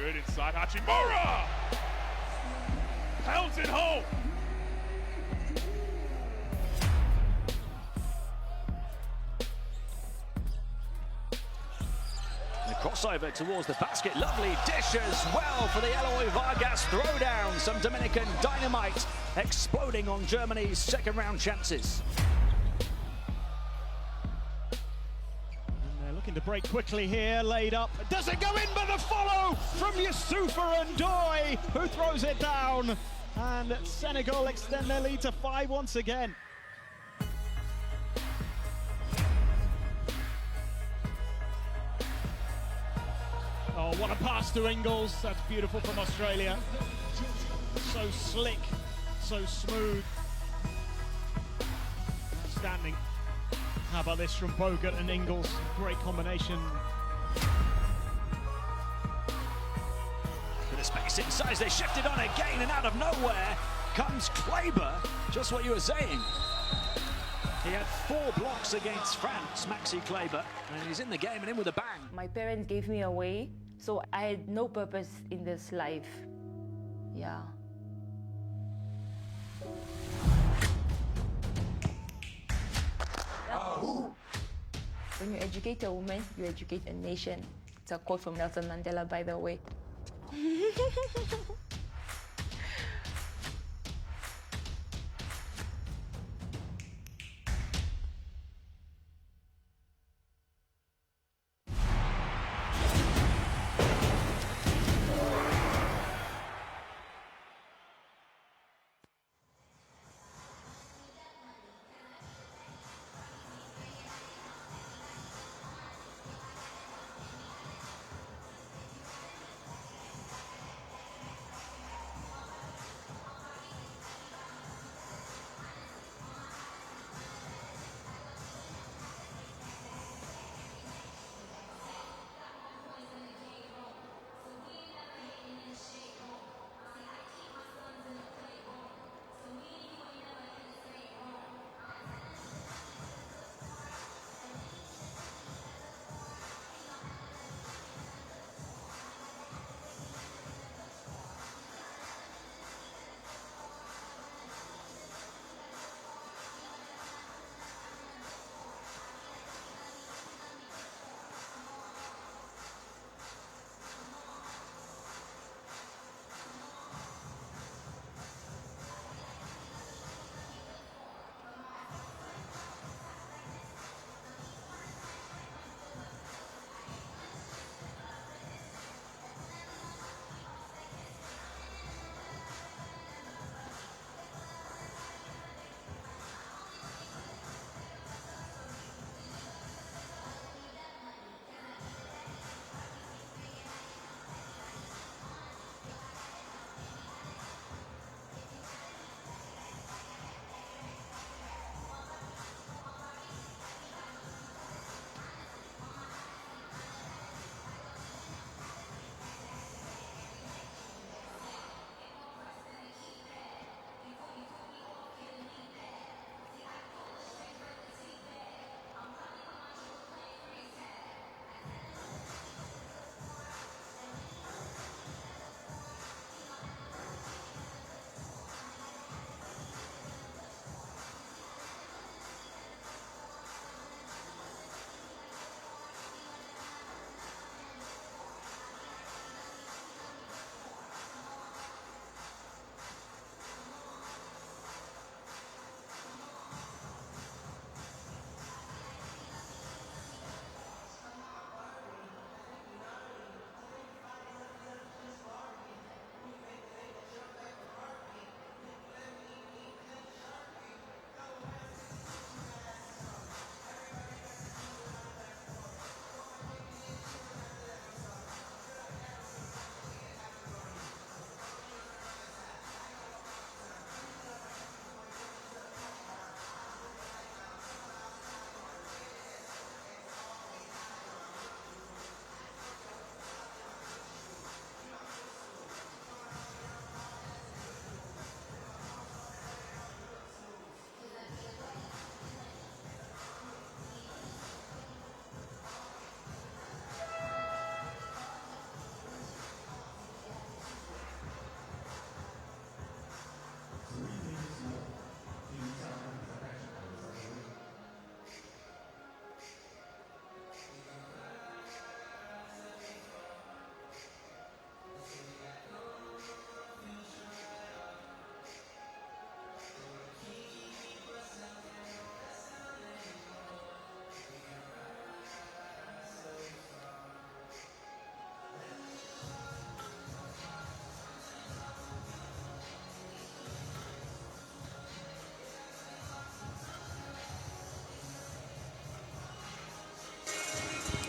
Good inside Hachimura! Pounds it home! The crossover towards the basket, lovely dish as well for the Eloy Vargas throwdown. Some Dominican dynamite exploding on Germany's second round chances. And they're looking to break quickly here, laid up. Does it go in, but the follow from Yusufa Ndoye, who throws it down. And Senegal extend their lead to 5 once again. Oh, what a pass to Ingles. That's beautiful from Australia. So slick, so smooth. Outstanding. How about this from Bogut and Ingles? Great combination. Bit of space inside, they shifted on again, and out of nowhere comes Kleber. Just what you were saying. He had 4 blocks against France, Maxi Kleber, and he's in the game and in with a bang. My parents gave me away, so I had no purpose in this life. Yeah. When you educate a woman, you educate a nation. It's a quote from Nelson Mandela, by the way.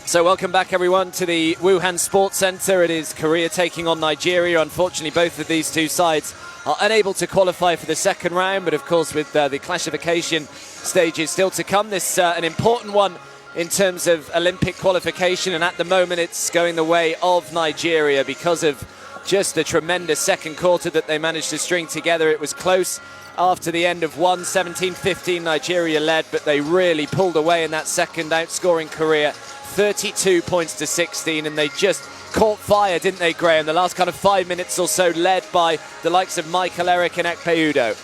So welcome back everyone to the Wuhan Sports Center. It is Korea taking on Nigeria. Unfortunately, both of these two sides are unable to qualify for the second round, but of course with the classification stages still to come, this an important one in terms of Olympic qualification, and at the moment it's going the way of Nigeria because of just the tremendous second quarter that they managed to string together. It was close after the end of one, 17-15 Nigeria led, but they really pulled away in that second, outscoring Korea 32 points to 16, and they just caught fire, didn't they, Graham? The last kind of 5 minutes or so led by the likes of Michael Eric and Ekpe Udo.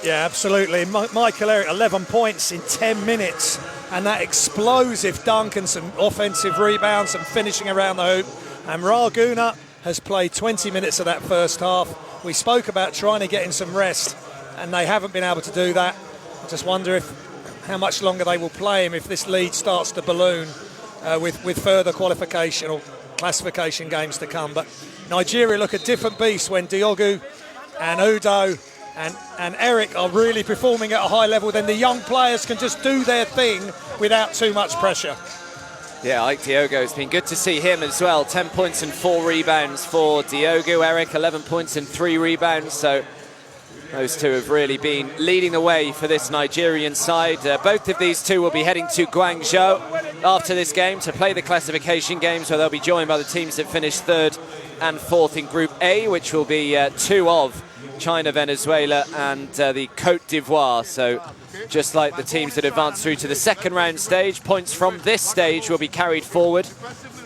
Yeah, absolutely. Michael Eric, 11 points in 10 minutes, and that explosive dunk and some offensive rebounds and finishing around the hoop. And Raguna has played 20 minutes of that first half. We spoke about trying to get in some rest, and they haven't been able to do that. I just wonder how much longer they will play him if this lead starts to balloon with further qualification or classification games to come. But Nigeria look a different beast when Diogu and Udo and Eric are really performing at a high level. Then the young players can just do their thing without too much pressure. Yeah, Ike Diogo, it's been good to see him as well. 10 points and 4 rebounds for Diogo. Eric, 11 points and 3 rebounds. So those two have really been leading the way for this Nigerian side. Both of these two will be heading to Guangzhou after this game to play the classification games, where they'll be joined by the teams that finished 3rd and 4th in Group A, which will be 2 of China, Venezuela and the Côte d'Ivoire. So just like the teams that advance through to the second round stage, points from this stage will be carried forward.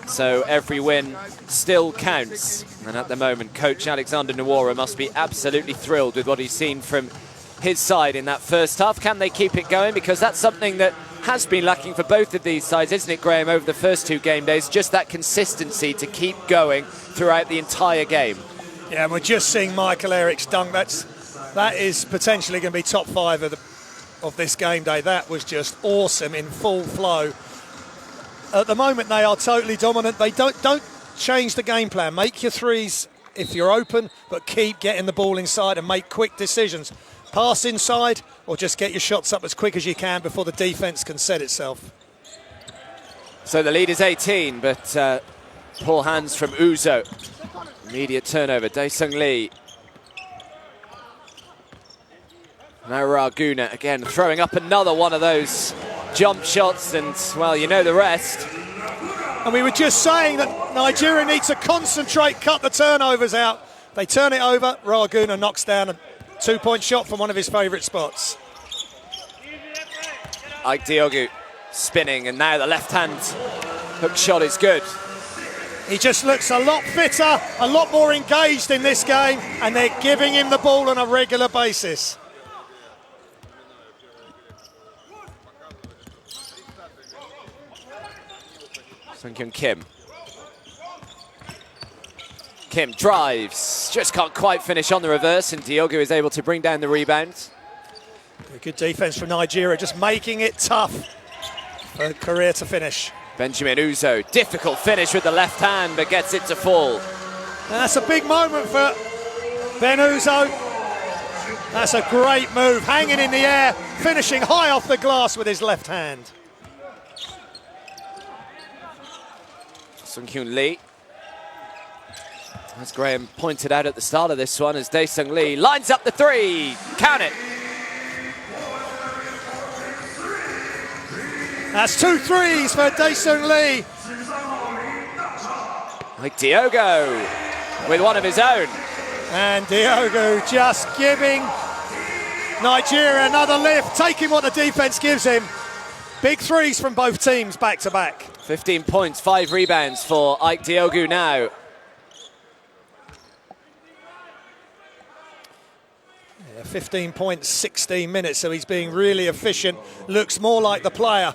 So every win still counts. And at the moment, coach Alexander Nwora must be absolutely thrilled with what he's seen from his side in that first half. Can they keep it going? Because that's something that has been lacking for both of these sides, isn't it, Graham, over the first 2 game days? Just that consistency to keep going throughout the entire game. Yeah, and we're just seeing Michael Eric's dunk. That is potentially going to be top 5 of this game day. That was just awesome in full flow. At the moment, they are totally dominant. They don't change the game plan. Make your threes if you're open, but keep getting the ball inside and make quick decisions. Pass inside or just get your shots up as quick as you can before the defense can set itself. So the lead is 18, but poor hands from Uzo. Immediate turnover. Dae-Sung Lee. Now Raguna again throwing up another one of those jump shots, and well, you know the rest. And we were just saying that Nigeria needs to concentrate, cut the turnovers out. They turn it over. Raguna knocks down a 2-point shot from one of his favourite spots. Ike Diogu spinning, and now the left-hand hook shot is good. He just looks a lot fitter, a lot more engaged in this game, and they're giving him the ball on a regular basis. Sung-Kyun Kim. Kim drives, just can't quite finish on the reverse, and Diogu is able to bring down the rebound. Good defense from Nigeria, just making it tough for Korea to finish. Benjamin Uzo, difficult finish with the left hand, but gets it to fall. And that's a big moment for Ben Uzo. That's a great move, hanging in the air, finishing high off the glass with his left hand. Sung-Kyun Lee. As Graham pointed out at the start of this one, as Dae-Sung Lee lines up the 3. Count it. That's 2 threes for Dae-Sung Lee. Like Diogo with one of his own. And Diogo just giving Nigeria another lift, taking what the defense gives him. Big threes from both teams back to back. 15 points, 5 rebounds for Ike Diogu now. Yeah, 15 points, 16 minutes, so he's being really efficient. Looks more like the player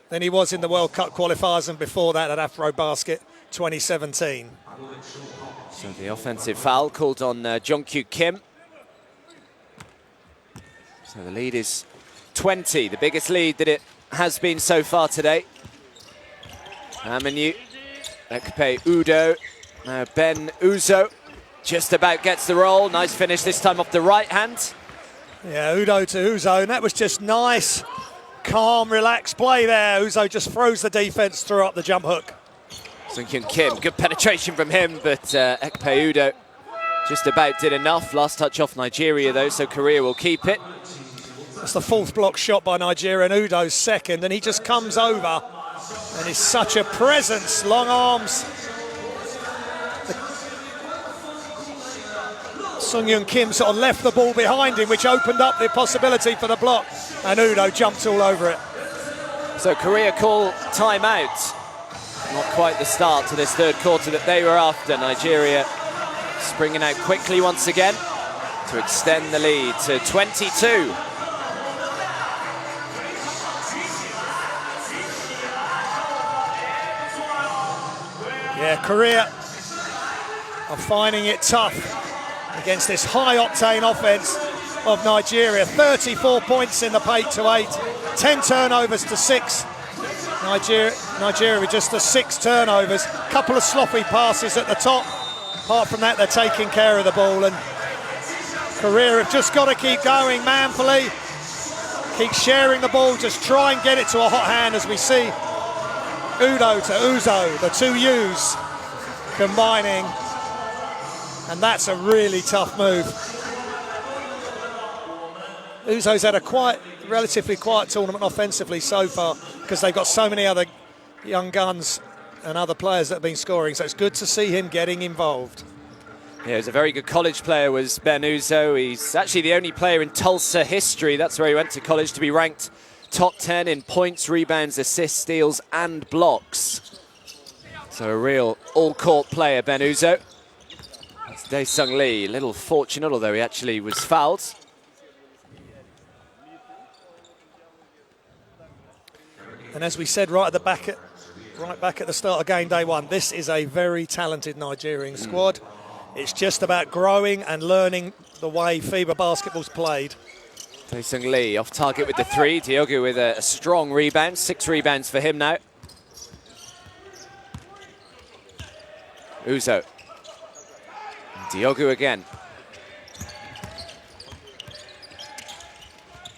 than he was in the World Cup qualifiers and before that at AfroBasket 2017. So the offensive foul called on Jungkyu Kim. So the lead is 20, the biggest lead that it has been so far today. Aminu, Ekpe Udo, Ben Uzo just about gets the roll. Nice finish this time off the right hand. Yeah, Udo to Uzo, and that was just nice calm, relaxed play there. Uzo just throws the defense through up the jump hook. Sung-Kyun Kim, good penetration from him, but Ekpe Udo just about did enough. Last touch off Nigeria, though, so Korea will keep it. That's the fourth block shot by Nigeria, and Udo's second, and he just comes over and is such a presence, long arms. Sung-Kyun Kim sort of left the ball behind him, which opened up the possibility for the block, and Udo jumped all over it. So Korea call timeout. Not quite the start to this third quarter that they were after. Nigeria springing out quickly once again to extend the lead to 22. Yeah, Korea are finding it tough against this high-octane offense of Nigeria. 34 points in the paint to 8, 10 turnovers to 6. Nigeria with just the 6 turnovers, couple of sloppy passes at the top. Apart from that, they're taking care of the ball, and Korea have just got to keep going manfully, keep sharing the ball, just try and get it to a hot hand, as we see Udo to Uzo, the two U's combining, and that's a really tough move. Uzo's had a relatively quiet tournament offensively so far because they've got so many other young guns and other players that have been scoring, so it's good to see him getting involved. Yeah, he's a very good college player, was Ben Uzo. He's actually the only player in Tulsa history, that's where he went to college, to be ranked top 10 in points, rebounds, assists, steals and blocks. So a real all-court player, Ben Uzo. That's Dae-Sung Lee, a little fortunate, although he actually was fouled. And as we said right back at the start of game day one, this is a very talented Nigerian squad. It's just about growing and learning the way FIBA basketball's played. Dae-Sung Lee off target with the 3. Diogo with a strong rebound. 6 rebounds for him now. Uzo. Diogo again.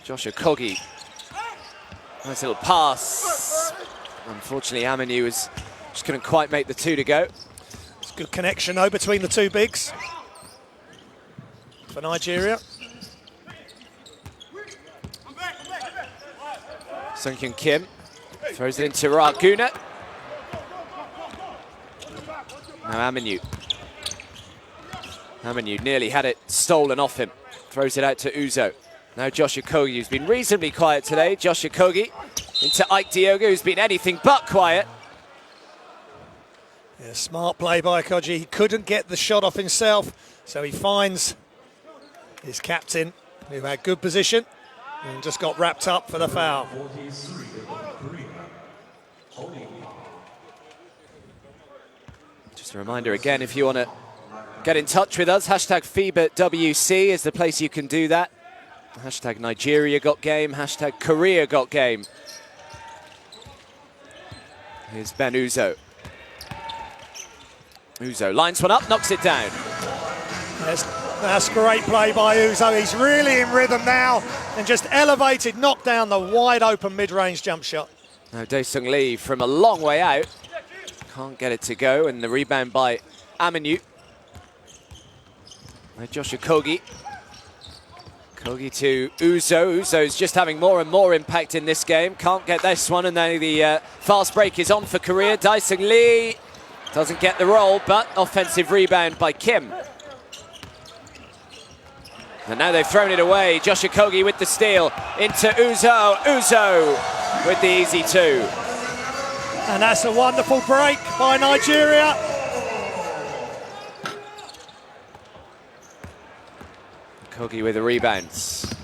Josh Akagi. Nice little pass. Unfortunately, Aminu just couldn't quite make the 2 to go. It's good connection though between the two bigs for Nigeria. Sung-Kyun Kim throws it into Raguna. Now Aminu. Aminu nearly had it stolen off him. Throws it out to Uzo. Now Josh Akagi, who's been reasonably quiet today. Josh Akagi into Ike Diogo, who's been anything but quiet. Yeah, smart play by Akagi. He couldn't get the shot off himself, so he finds his captain, who had good position, and just got wrapped up for the foul. Just a reminder again, if you want to get in touch with us, hashtag FIBAWC is the place you can do that. Hashtag Nigeria got game, hashtag Korea got game. Here's Ben Uzo. Uzo lines one up, knocks it down. That's great play by Uzo. He's really in rhythm now and just elevated, knocked down the wide open mid-range jump shot. Now Dae-Sung Lee from a long way out. Can't get it to go, and the rebound by Aminu. Now Josh Akagi. Akagi to Uzo. Uzo's just having more and more impact in this game. Can't get this one, and then the fast break is on for Korea. Dae-Sung Lee doesn't get the roll, but offensive rebound by Kim. And now they've thrown it away. Josh Akagi with the steal into Uzo. Uzo with the easy 2. And that's a wonderful break by Nigeria. Akagi with the rebounds.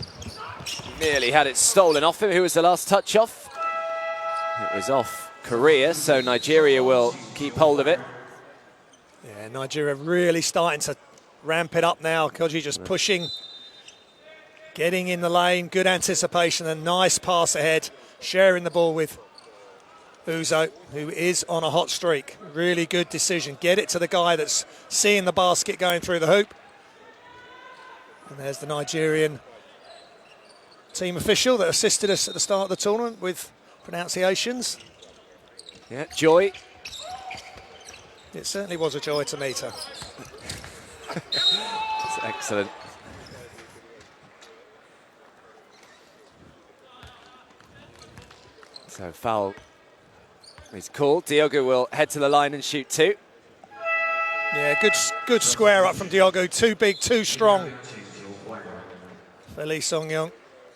Nearly had it stolen off him. Who was the last touch off? It was off Korea, so Nigeria will keep hold of it. Yeah, Nigeria really starting to ramp it up now. Akagi just pushing, getting in the lane, good anticipation, a nice pass ahead, sharing the ball with Uzo, who is on a hot streak. Really good decision. Get it to the guy that's seeing the basket going through the hoop. And there's the Nigerian team official that assisted us at the start of the tournament with pronunciations. Yeah, joy. It certainly was a joy to meet her. That's excellent. So foul is called. Diogo will head to the line and shoot 2. Yeah, good square up from Diogo. Too big, too strong for Lee Song-young.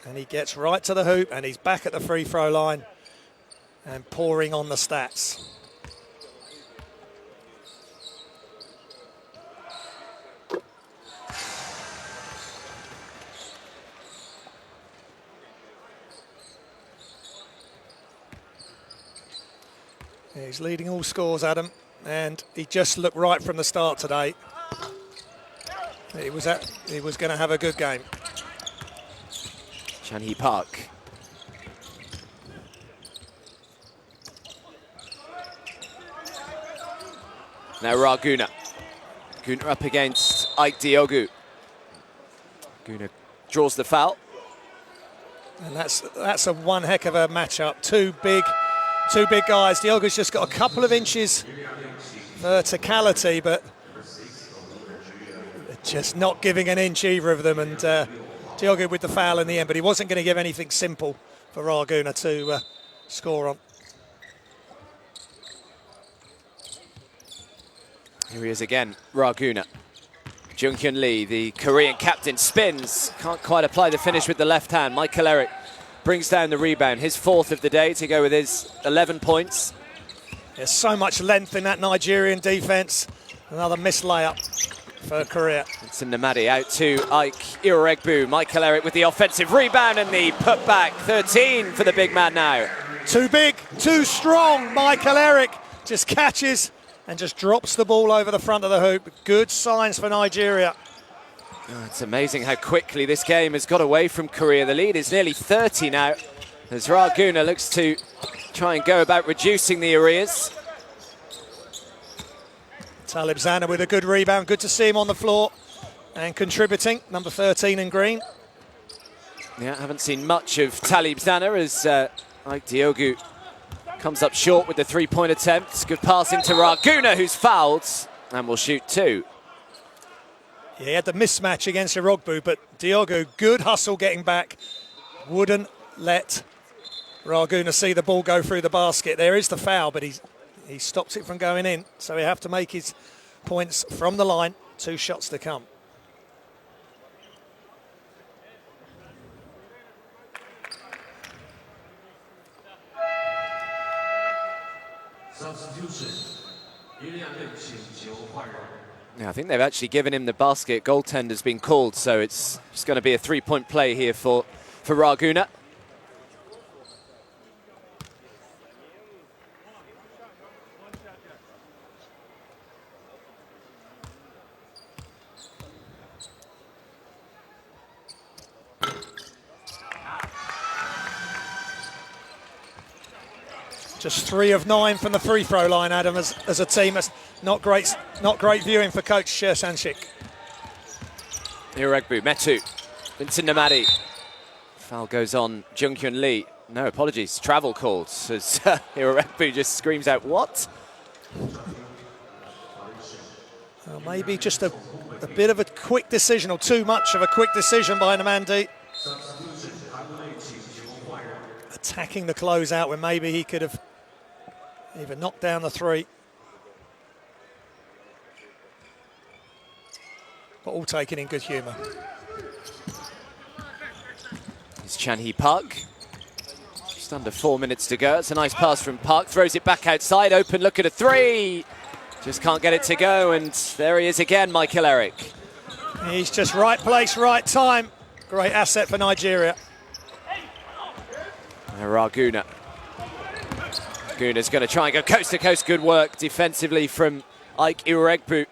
And he gets right to the hoop, and he's back at the free throw line and pouring on the stats. Yeah, he's leading all scores, Adam, and he just looked right from the start today. He was going to have a good game. Chan-hee Park. Now Guna. Guna up against Ike Diogu. Guna draws the foul. And that's a one heck of a matchup. Two big guys. Diogo's just got a couple of inches verticality, but just not giving an inch either of them. And Diogo with the foul in the end, but he wasn't going to give anything simple for Guna to score on. Here he is again, Guna. Jung-hyun Lee, the Korean captain, spins. Can't quite apply the finish with the left hand. Michael Eric brings down the rebound. His 4th of the day to go with his 11 points. There's so much length in that Nigerian defence. Another missed layup for Korea. It's Namadi out to Ike Iroegbu. Michael Eric with the offensive rebound and the putback. 13 for the big man now. Too big, too strong. Michael Eric just catches and just drops the ball over the front of the hoop. Good signs for Nigeria. Oh, it's amazing how quickly this game has got away from Korea. The lead is nearly 30 now, as Guna looks to try and go about reducing the arrears. Talib Zanna with a good rebound. Good to see him on the floor and contributing. Number 13 in green. Yeah, haven't seen much of Talib Zanna as Ike Diogu comes up short with the 3-point attempt. Good pass into Guna, who's fouled and will shoot 2. Yeah, he had the mismatch against Iroegbu, but Diogo, good hustle getting back. Wouldn't let Guna see the ball go through the basket. There is the foul, but he stops it from going in. So he have to make his points from the line. 2 shots to come. Yeah, I think they've actually given him the basket. Goaltender's been called, so it's just going to be a 3-point play here for Guna. Just 3 of 9 from the free throw line, Adam, as a team. That's not great viewing for Coach Sanchik. Iroegbu, Metu, Vincent Namadi. Foul goes on Jung-hyun Lee. No, apologies, travel called. As Iroegbu just screams out, what? Well, maybe just a bit of a quick decision, or too much of a quick decision by Namadi. Attacking the closeout when maybe he could have even knocked down the 3. But all taken in good humour. It's Chan-hee Park. Just under 4 minutes to go. It's a nice pass from Park. Throws it back outside. Open look at a 3. Just can't get it to go. And there he is again, Michael Eric. He's just right place, right time. Great asset for Nigeria. Guna. Guna's going to try and go coast to coast. Good work defensively from Ike Iroegbu.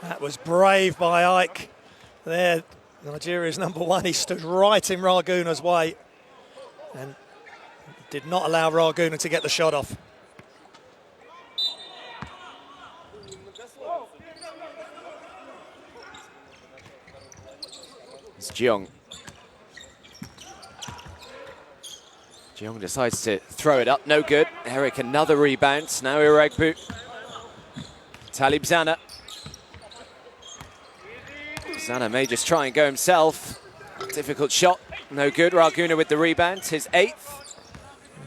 That was brave by Ike. There, Nigeria's number 1. He stood right in Guna's way and did not allow Guna to get the shot off. It's Jeong. Jeong decides to throw it up, no good. Eric, another rebound. Now Iregbu. Talib Zana. Zana may just try and go himself. Difficult shot, no good. Raguna with the rebound, his 8th.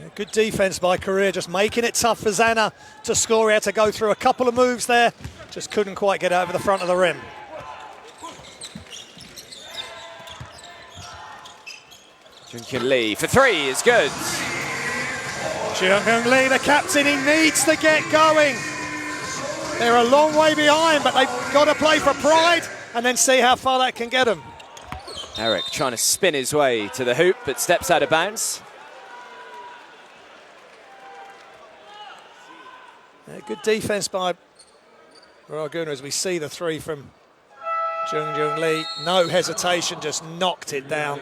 Yeah, good defense by Korea, just making it tough for Zana to score. He had to go through a couple of moves there, just couldn't quite get over the front of the rim. Junkyun Lee for 3 is good. Junkyun Lee, the captain, he needs to get going. They're a long way behind, but they've got to play for pride and then see how far that can get them. Eric trying to spin his way to the hoop, but steps out of bounds. Yeah, good defense by Raguna as we see the 3 from Junkyun Lee. No hesitation, just knocked it down.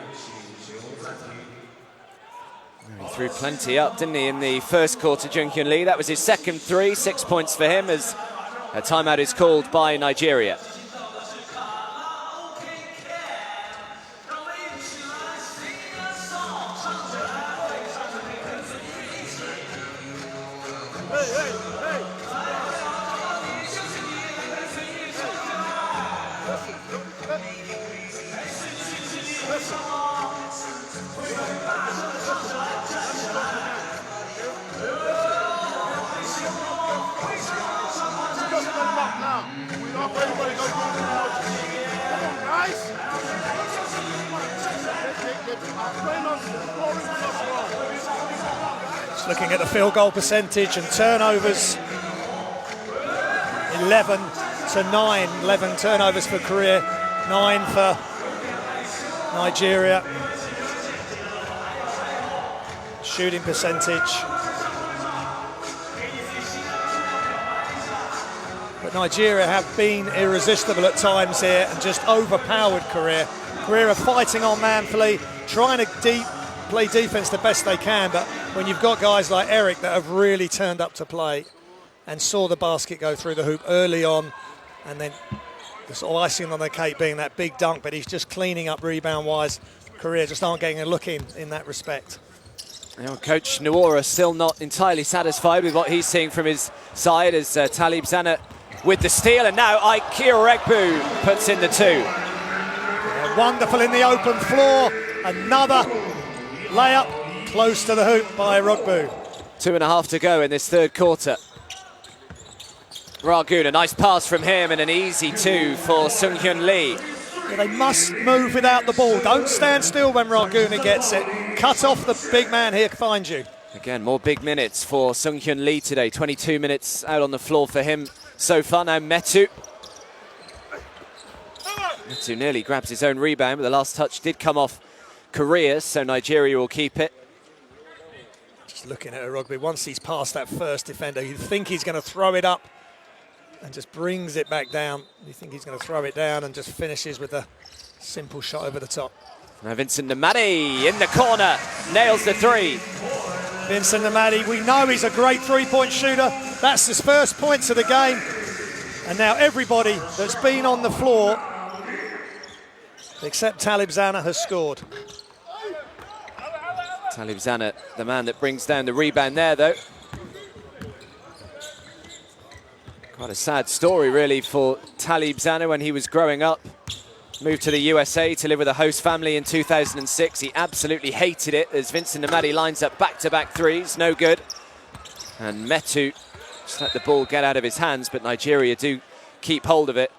He threw plenty up, didn't he, in the first quarter, Junkyun Lee. That was his second 3, 6 points for him as a timeout is called by Nigeria. Just looking at the field goal percentage and turnovers, 11 to 9. 11 turnovers for Korea, 9 for Nigeria. Shooting percentage. But Nigeria have been irresistible at times here and just overpowered Korea. Korea are fighting on manfully, trying to play defense the best they can, but when you've got guys like Eric that have really turned up to play and saw the basket go through the hoop early on, and then the sort of icing on the cake being that big dunk, but he's just cleaning up rebound-wise. Korea just aren't getting a look in that respect. You know, Coach Nuora still not entirely satisfied with what he's seeing from his side as Talib Zana with the steal, and now Akagi Iregbu puts in the 2. Yeah, wonderful in the open floor. Another layup close to the hoop by Iregbu. 2.5 to go in this third quarter. Raguna, nice pass from him and an easy 2 for Sunghyun Lee. Yeah, they must move without the ball. Don't stand still when Raguna gets it. Cut off the big man here, find you. Again, more big minutes for Sunghyun Lee today. 22 minutes out on the floor for him so far. Now Metu. Metu nearly grabs his own rebound, but the last touch did come off Korea, so Nigeria will keep it. Just looking at Iregbu, once he's past that first defender, you think he's going to throw it up and just brings it back down. You think he's going to throw it down and just finishes with a simple shot over the top. Now Vincent Namadi in the corner, nails the 3. Vincent Namadi, we know he's a great three-point shooter. That's his first points of the game. And now everybody that's been on the floor, except Talib Zana, has scored. Talib Zana, the man that brings down the rebound there, though. Quite a sad story, really, for Talib Zana when he was growing up. Moved to the USA to live with a host family in 2006. He absolutely hated it as Vincent Namadi lines up back-to-back 3s, no good. And Metu just let the ball get out of his hands, but Nigeria do keep hold of it.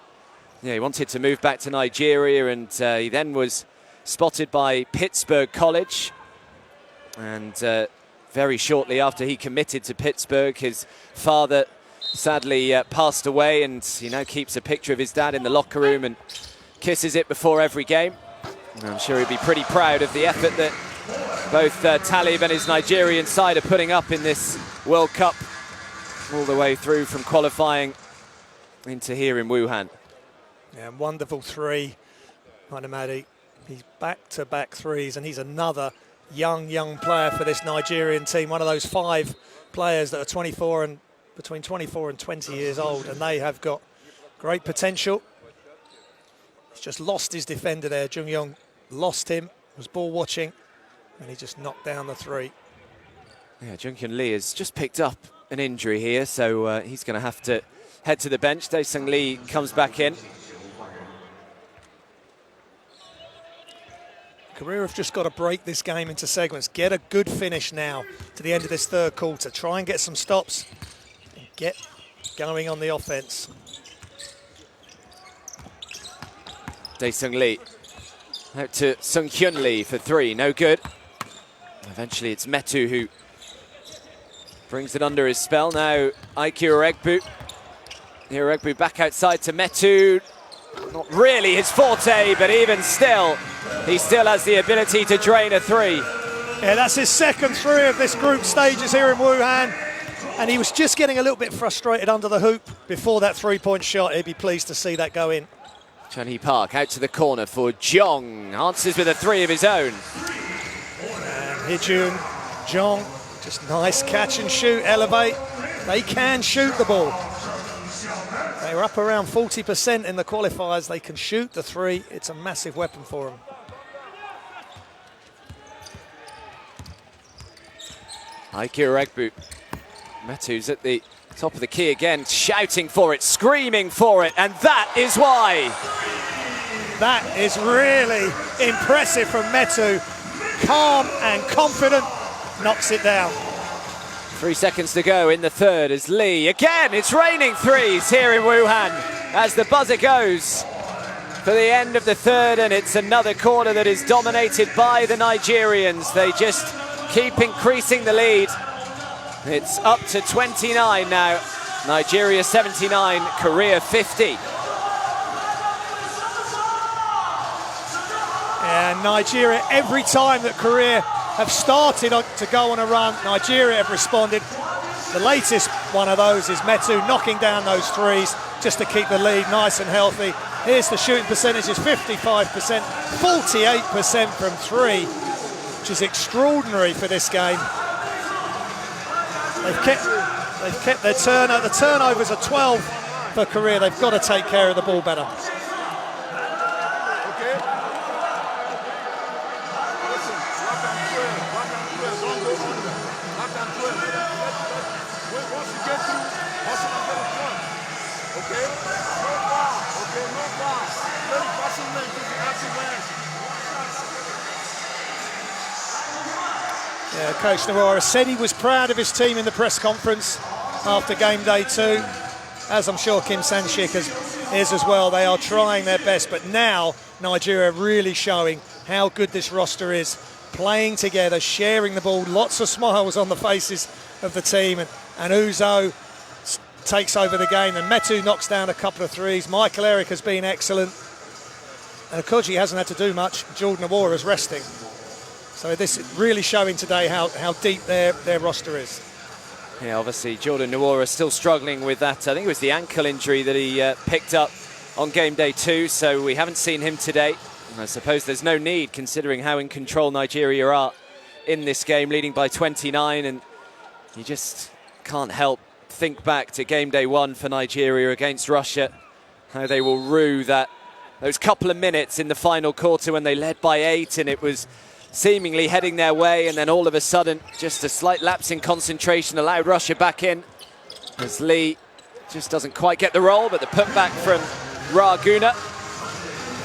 Yeah, he wanted to move back to Nigeria, and he then was spotted by Pittsburgh College. And very shortly after he committed to Pittsburgh, his father sadly passed away, and he now keeps a picture of his dad in the locker room and kisses it before every game. And I'm sure he'd be pretty proud of the effort that both Talib and his Nigerian side are putting up in this World Cup, all the way through from qualifying into here in Wuhan. Yeah, wonderful 3, Namadi. He's back-to-back 3s, and he's another young player for this Nigerian team. One of those 5 players that are between 24 and 20 years old, and they have got great potential. He's just lost his defender there. Jung Young lost him, was ball watching, and he just knocked down the 3. Yeah, Junghyun Lee has just picked up an injury here, so he's going to have to head to the bench. Dae-Sung Lee comes back in. Korea have just got to break this game into segments. Get a good finish now to the end of this third quarter. Try and get some stops and get going on the offense. Dae-Sung Lee out to Sung-Hyun Lee for three, no good. Eventually it's Metu who brings it under his spell. Now Aiki Uregbu. Uregbu back outside to Metu. Not really his forte, but even still, he still has the ability to drain a three. Yeah, that's his second three of this group stages here in Wuhan. And he was just getting a little bit frustrated under the hoop before that three-point shot. He'd be pleased to see that go in. Chun-Hee Park out to the corner for Jong. Answers with a three of his own. And Hee-Jun, Jong, just nice catch and shoot, elevate. They can shoot the ball. They were up around 40% in the qualifiers. They can shoot the three. It's a massive weapon for them. Aiki Uregbu. Metu's at the top of the key again, shouting for it, screaming for it, and that is why. That is really impressive from Metu. Calm and confident, knocks it down. 3 seconds to go in the third as Lee, again, it's raining threes here in Wuhan as the buzzer goes for the end of the third, and it's another quarter that is dominated by the Nigerians. They just keep increasing the lead. It's up to 29 now. Nigeria 79, Korea 50. And Nigeria, every time that Korea have started to go on a run, Nigeria have responded. The latest one of those is Metu knocking down those threes just to keep the lead nice and healthy. Here's the shooting percentages, 55%, 48% from three, which is extraordinary for this game. They've kept their turnover. The turnovers are 12 for Korea. They've got to take care of the ball better. Yeah, Coach Nawara said he was proud of his team in the press conference after game day 2, as I'm sure Kim Sang-Sik is as well. They are trying their best, but now Nigeria are really showing how good this roster is, playing together, sharing the ball, lots of smiles on the faces of the team, and Uzo takes over the game, and Metu knocks down a couple of threes. Michael Eric has been excellent, and Akagi hasn't had to do much. Jordan Awara is resting. So this is really showing today how deep their roster is. Yeah, obviously Jordan Nwora still struggling with that. I think it was the ankle injury that he picked up on game day 2, so we haven't seen him today. And I suppose there's no need considering how in control Nigeria are in this game, leading by 29, and you just can't help think back to game day 1 for Nigeria against Russia, how they will rue those couple of minutes in the final quarter when they led by 8 and it was seemingly heading their way, and then all of a sudden just a slight lapse in concentration allowed Russia back in as Lee just doesn't quite get the roll, but the putback from Guna.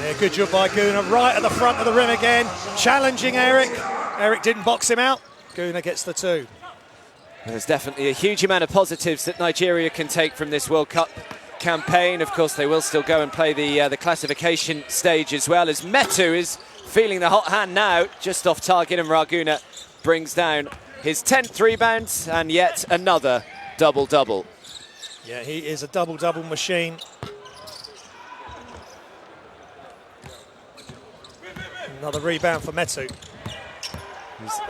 Yeah, good job by Guna, right at the front of the rim again, challenging Eric. Eric didn't box him out. Guna gets the 2. There's definitely a huge amount of positives that Nigeria can take from this World Cup campaign. Of course, they will still go and play the classification stage as well, as Metu is feeling the hot hand now, just off target, and Guna brings down his 10th rebound and yet another double-double. Yeah, he is a double-double machine. Another rebound for Metu.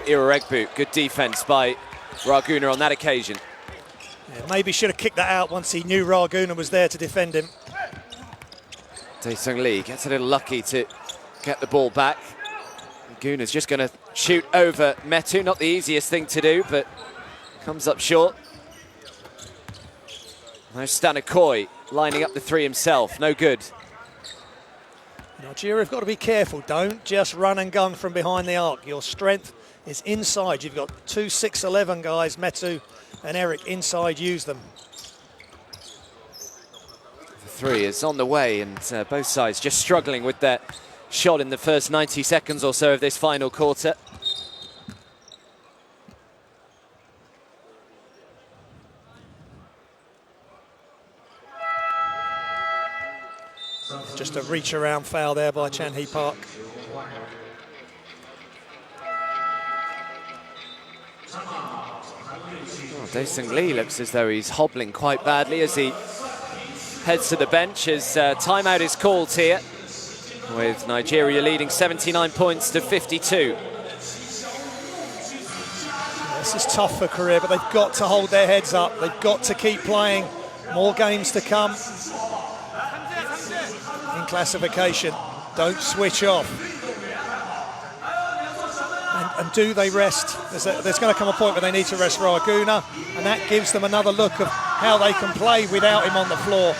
Uregbu, good defense by Guna on that occasion. Yeah, maybe should have kicked that out once he knew Guna was there to defend him. Dae-Sung Lee gets a little lucky to get the ball back. Guna's just going to shoot over Metu, not the easiest thing to do, but comes up short. Now Stanakoi lining up the 3 himself, no good. Nigeria have got to be careful. Don't just run and gun from behind the arc. Your strength is inside. You've got two 6'11" guys, Metu and Eric, inside, use them. The three is on the way, and both sides just struggling with that shot in the first 90 seconds or so of this final quarter. Just a reach around foul there by Chan Hee Park. Dae-Sung Lee looks as though he's hobbling quite badly as he heads to the bench as timeout is called here, with Nigeria leading 79 points to 52. This is tough for Korea, but they've got to hold their heads up. They've got to keep playing. More games to come in classification. Don't switch off. And do they rest? There's going to come a point where they need to rest Raguna, and that gives them another look of how they can play without him on the floor.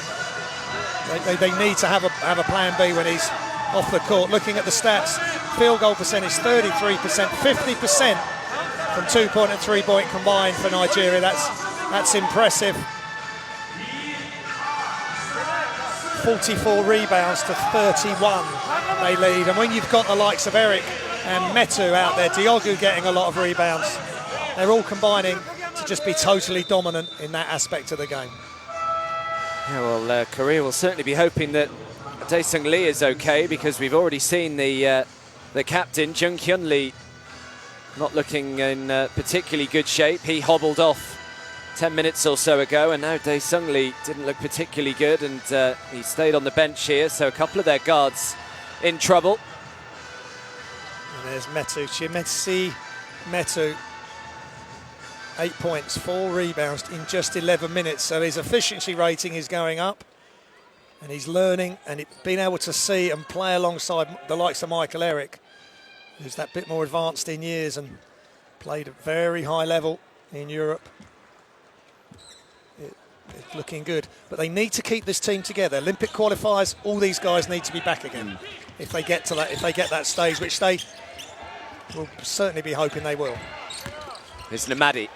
They need to have a plan B when he's off the court. Looking at the stats, field goal percentage 33%, 50% from 2-point and 3-point combined for Nigeria. That's impressive. 44 rebounds to 31 they lead, and when you've got the likes of Eric and Metu out there, Diogu getting a lot of rebounds, they're all combining to just be totally dominant in that aspect of the game. Yeah, well, Korea will certainly be hoping that Dae-Sung Lee is okay, because we've already seen the captain, Jung Hyun Lee, not looking in particularly good shape. He hobbled off 10 minutes or so ago, and now Dae-Sung Lee didn't look particularly good, and he stayed on the bench here, so a couple of their guards in trouble. And there's Metu, Chimetsi Metu. 8 points, 4 rebounds in just 11 minutes. So his efficiency rating is going up, and he's learning and being able to see and play alongside the likes of Michael Eric, who's that bit more advanced in years and played at very high level in Europe. It's looking good, but they need to keep this team together. Olympic qualifiers, all these guys need to be back again if they get to that. If they get that stage, which they will certainly be hoping they will. Here's Namadi.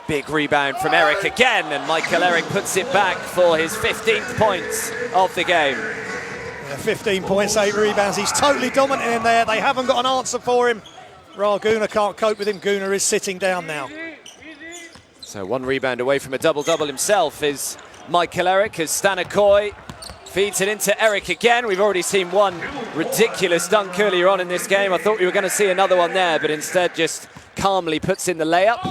Big rebound from Eric again, and Michael Eric puts it back for his 15th points of the game. Yeah, 15 points, 8 rebounds. He's totally dominant in there. They haven't got an answer for him. Raguna can't cope with him. Guna is sitting down now. So 1 rebound away from a double-double himself is Michael Eric, as Stanakoi feeds it into Eric again. We've already seen one ridiculous dunk earlier on in this game. I thought we were going to see another one there, but instead just calmly puts in the layup.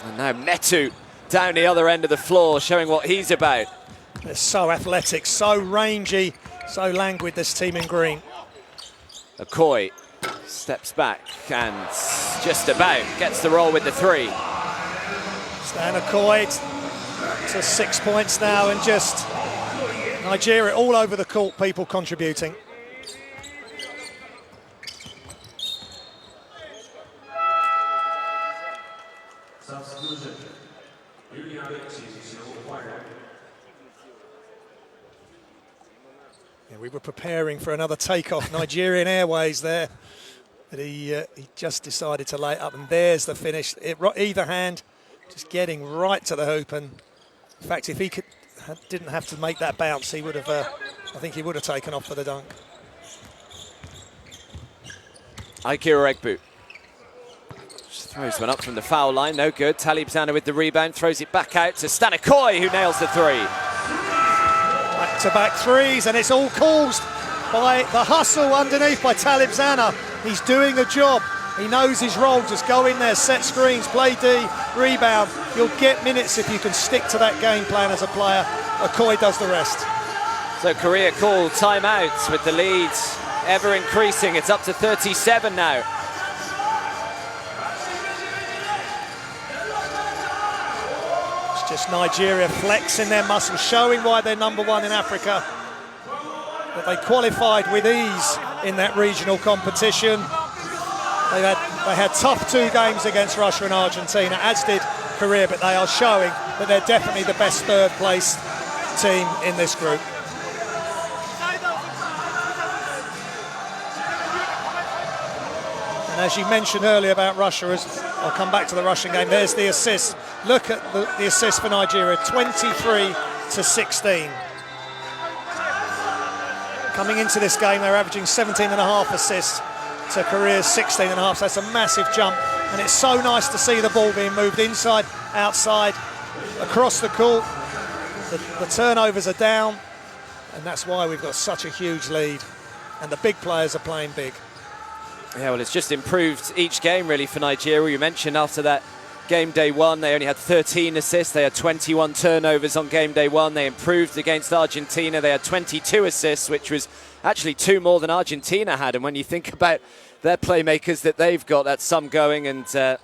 And now Metu down the other end of the floor, showing what he's about. They're so athletic, so rangy, so languid, this team in green. Akoi steps back and just about gets the roll with the 3. Stanakoi to 6 points now, and just Nigeria all over the court, people contributing. Yeah, we were preparing for another takeoff, Nigerian Airways there, but he just decided to lay it up, and there's the finish. Either hand, just getting right to the hoop, and in fact, if he didn't have to make that bounce, he would have. I think he would have taken off for the dunk. Aikira Egbu just throws one up from the foul line, no good. Talib Zana with the rebound, throws it back out to Stanakoi, who nails the 3. Back-to-back threes, and it's all caused by the hustle underneath by Talib Zana. He's doing a job. He knows his role. Just go in there, set screens, play D, rebound. You'll get minutes if you can stick to that game plan as a player. Akoi does the rest. So Korea call timeouts with the lead ever increasing. It's up to 37 now. It's just Nigeria flexing their muscles, showing why they're number 1 in Africa. That they qualified with ease in that regional competition. They had tough 2 games against Russia and Argentina, as did Korea, but they are showing that they're definitely the best 3rd place team in this group. And And as you mentioned earlier about Russia, I'll come back to the Russian game, there's the assist. Look at the assist for Nigeria, 23-16. Coming into this game, they're averaging 17.5 assists to Korea's 16.5, so that's a massive jump. And it's so nice to see the ball being moved inside, outside, across the court. The turnovers are down, and that's why we've got such a huge lead. And the big players are playing big. Yeah, well, it's just improved each game, really, for Nigeria. You mentioned after that game day one, they only had 13 assists. They had 21 turnovers on game day one. They improved against Argentina. They had 22 assists, which was actually 2 more than Argentina had. And when you think about their playmakers that they've got, that's some going. And yeah,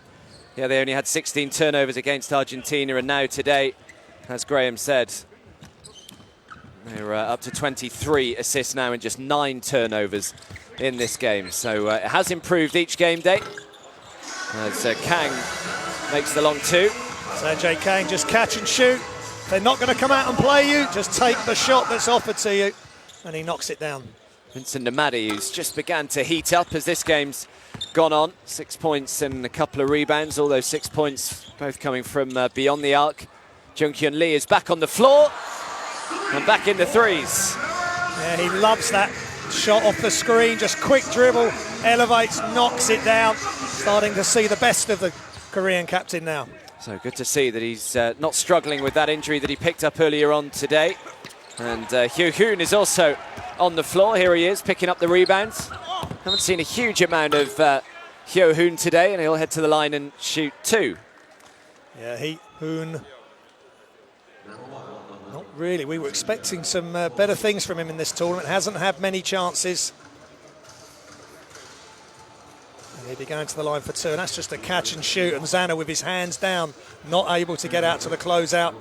they only had 16 turnovers against Argentina. And now today, as Graham said, they're up to 23 assists now and just 9 turnovers in this game. So it has improved each game day. As Kang makes the long 2. Sanjay Kang, just catch and shoot. They're not going to come out and play you. Just take the shot that's offered to you. And he knocks it down. Vincent Namadi, who's just began to heat up as this game's gone on. 6 points and a couple of rebounds. All those 6 points both coming from beyond the arc. Jung-Hyun Lee is back on the floor. And back in the threes. Yeah, he loves that shot off the screen. Just quick dribble, elevates, knocks it down. Starting to see the best of the Korean captain now. So good to see that he's not struggling with that injury that he picked up earlier on today. And Hyo Hoon is also on the floor. Here he is, picking up the rebounds. Haven't seen a huge amount of Hyo Hoon today, and he'll head to the line and shoot 2. Yeah, Hoon. Not really. We were expecting some better things from him in this tournament. Hasn't had many chances. And he'll be going to the line for 2. And that's just a catch and shoot. And Zana with his hands down, not able to get out to the closeout.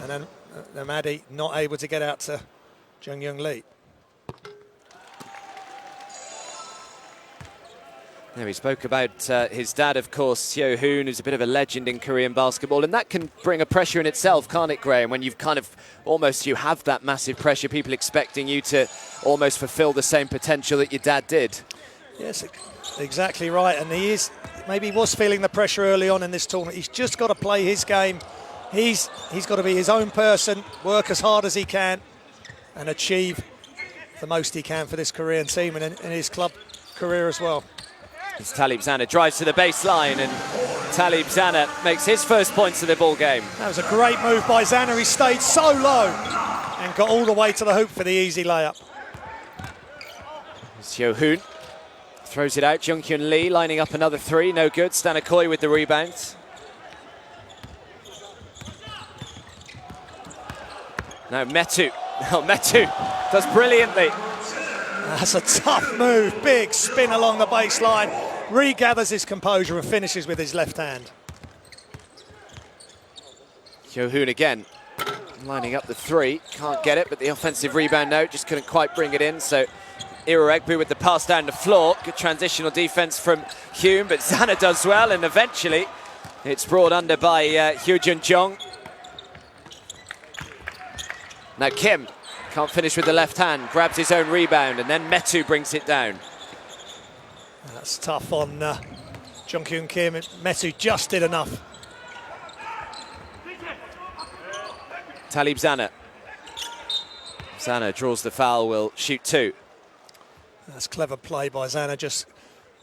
And then Namadi not able to get out to Jung-Hyun Lee. Yeah, we spoke about his dad, of course, Hyo Hoon, who's a bit of a legend in Korean basketball, and that can bring a pressure in itself, can't it, Graham? When you've kind of you have that massive pressure, people expecting you to almost fulfill the same potential that your dad did. Yes, exactly right, and maybe he was feeling the pressure early on in this tournament. He's just got to play his game. He's got to be his own person, work as hard as he can, and achieve the most he can for this Korean team and in his club career as well. As Talib Zana drives to the baseline, and Talib Zana makes his first points of the ball game. That was a great move by Zana. He stayed so low and got all the way to the hoop for the easy layup. Hyo Hoon throws it out. Jung-Hyun Lee lining up another 3, no good. Stanikoy with the rebound. Now Metu. Oh, Metu does brilliantly. That's a tough move. Big spin along the baseline. Regathers his composure and finishes with his left hand. Hyo Hoon again, lining up the 3. Can't get it, but the offensive rebound, no, just couldn't quite bring it in. So Iroegbu with the pass down the floor. Good transitional defense from Hume, but Zana does well, and eventually it's brought under by Hyojun Jung. Now Kim can't finish with the left hand, grabs his own rebound, and then Metu brings it down. That's tough on Jung-Hyun Kim. Metu just did enough. Talib Zana. Zana draws the foul, will shoot 2. That's clever play by Zana. Just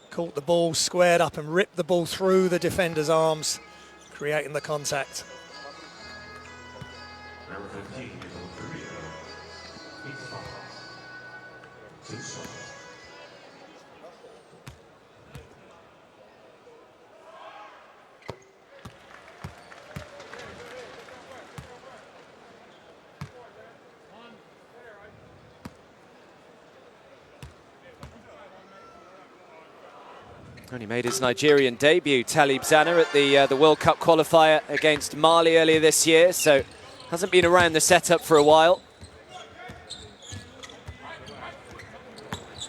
caught the ball, squared up and ripped the ball through the defender's arms, creating the contact. Number 15 is on Korea. It's foul. Only made his Nigerian debut, Talib Zana, at the World Cup qualifier against Mali earlier this year, so hasn't been around the setup for a while.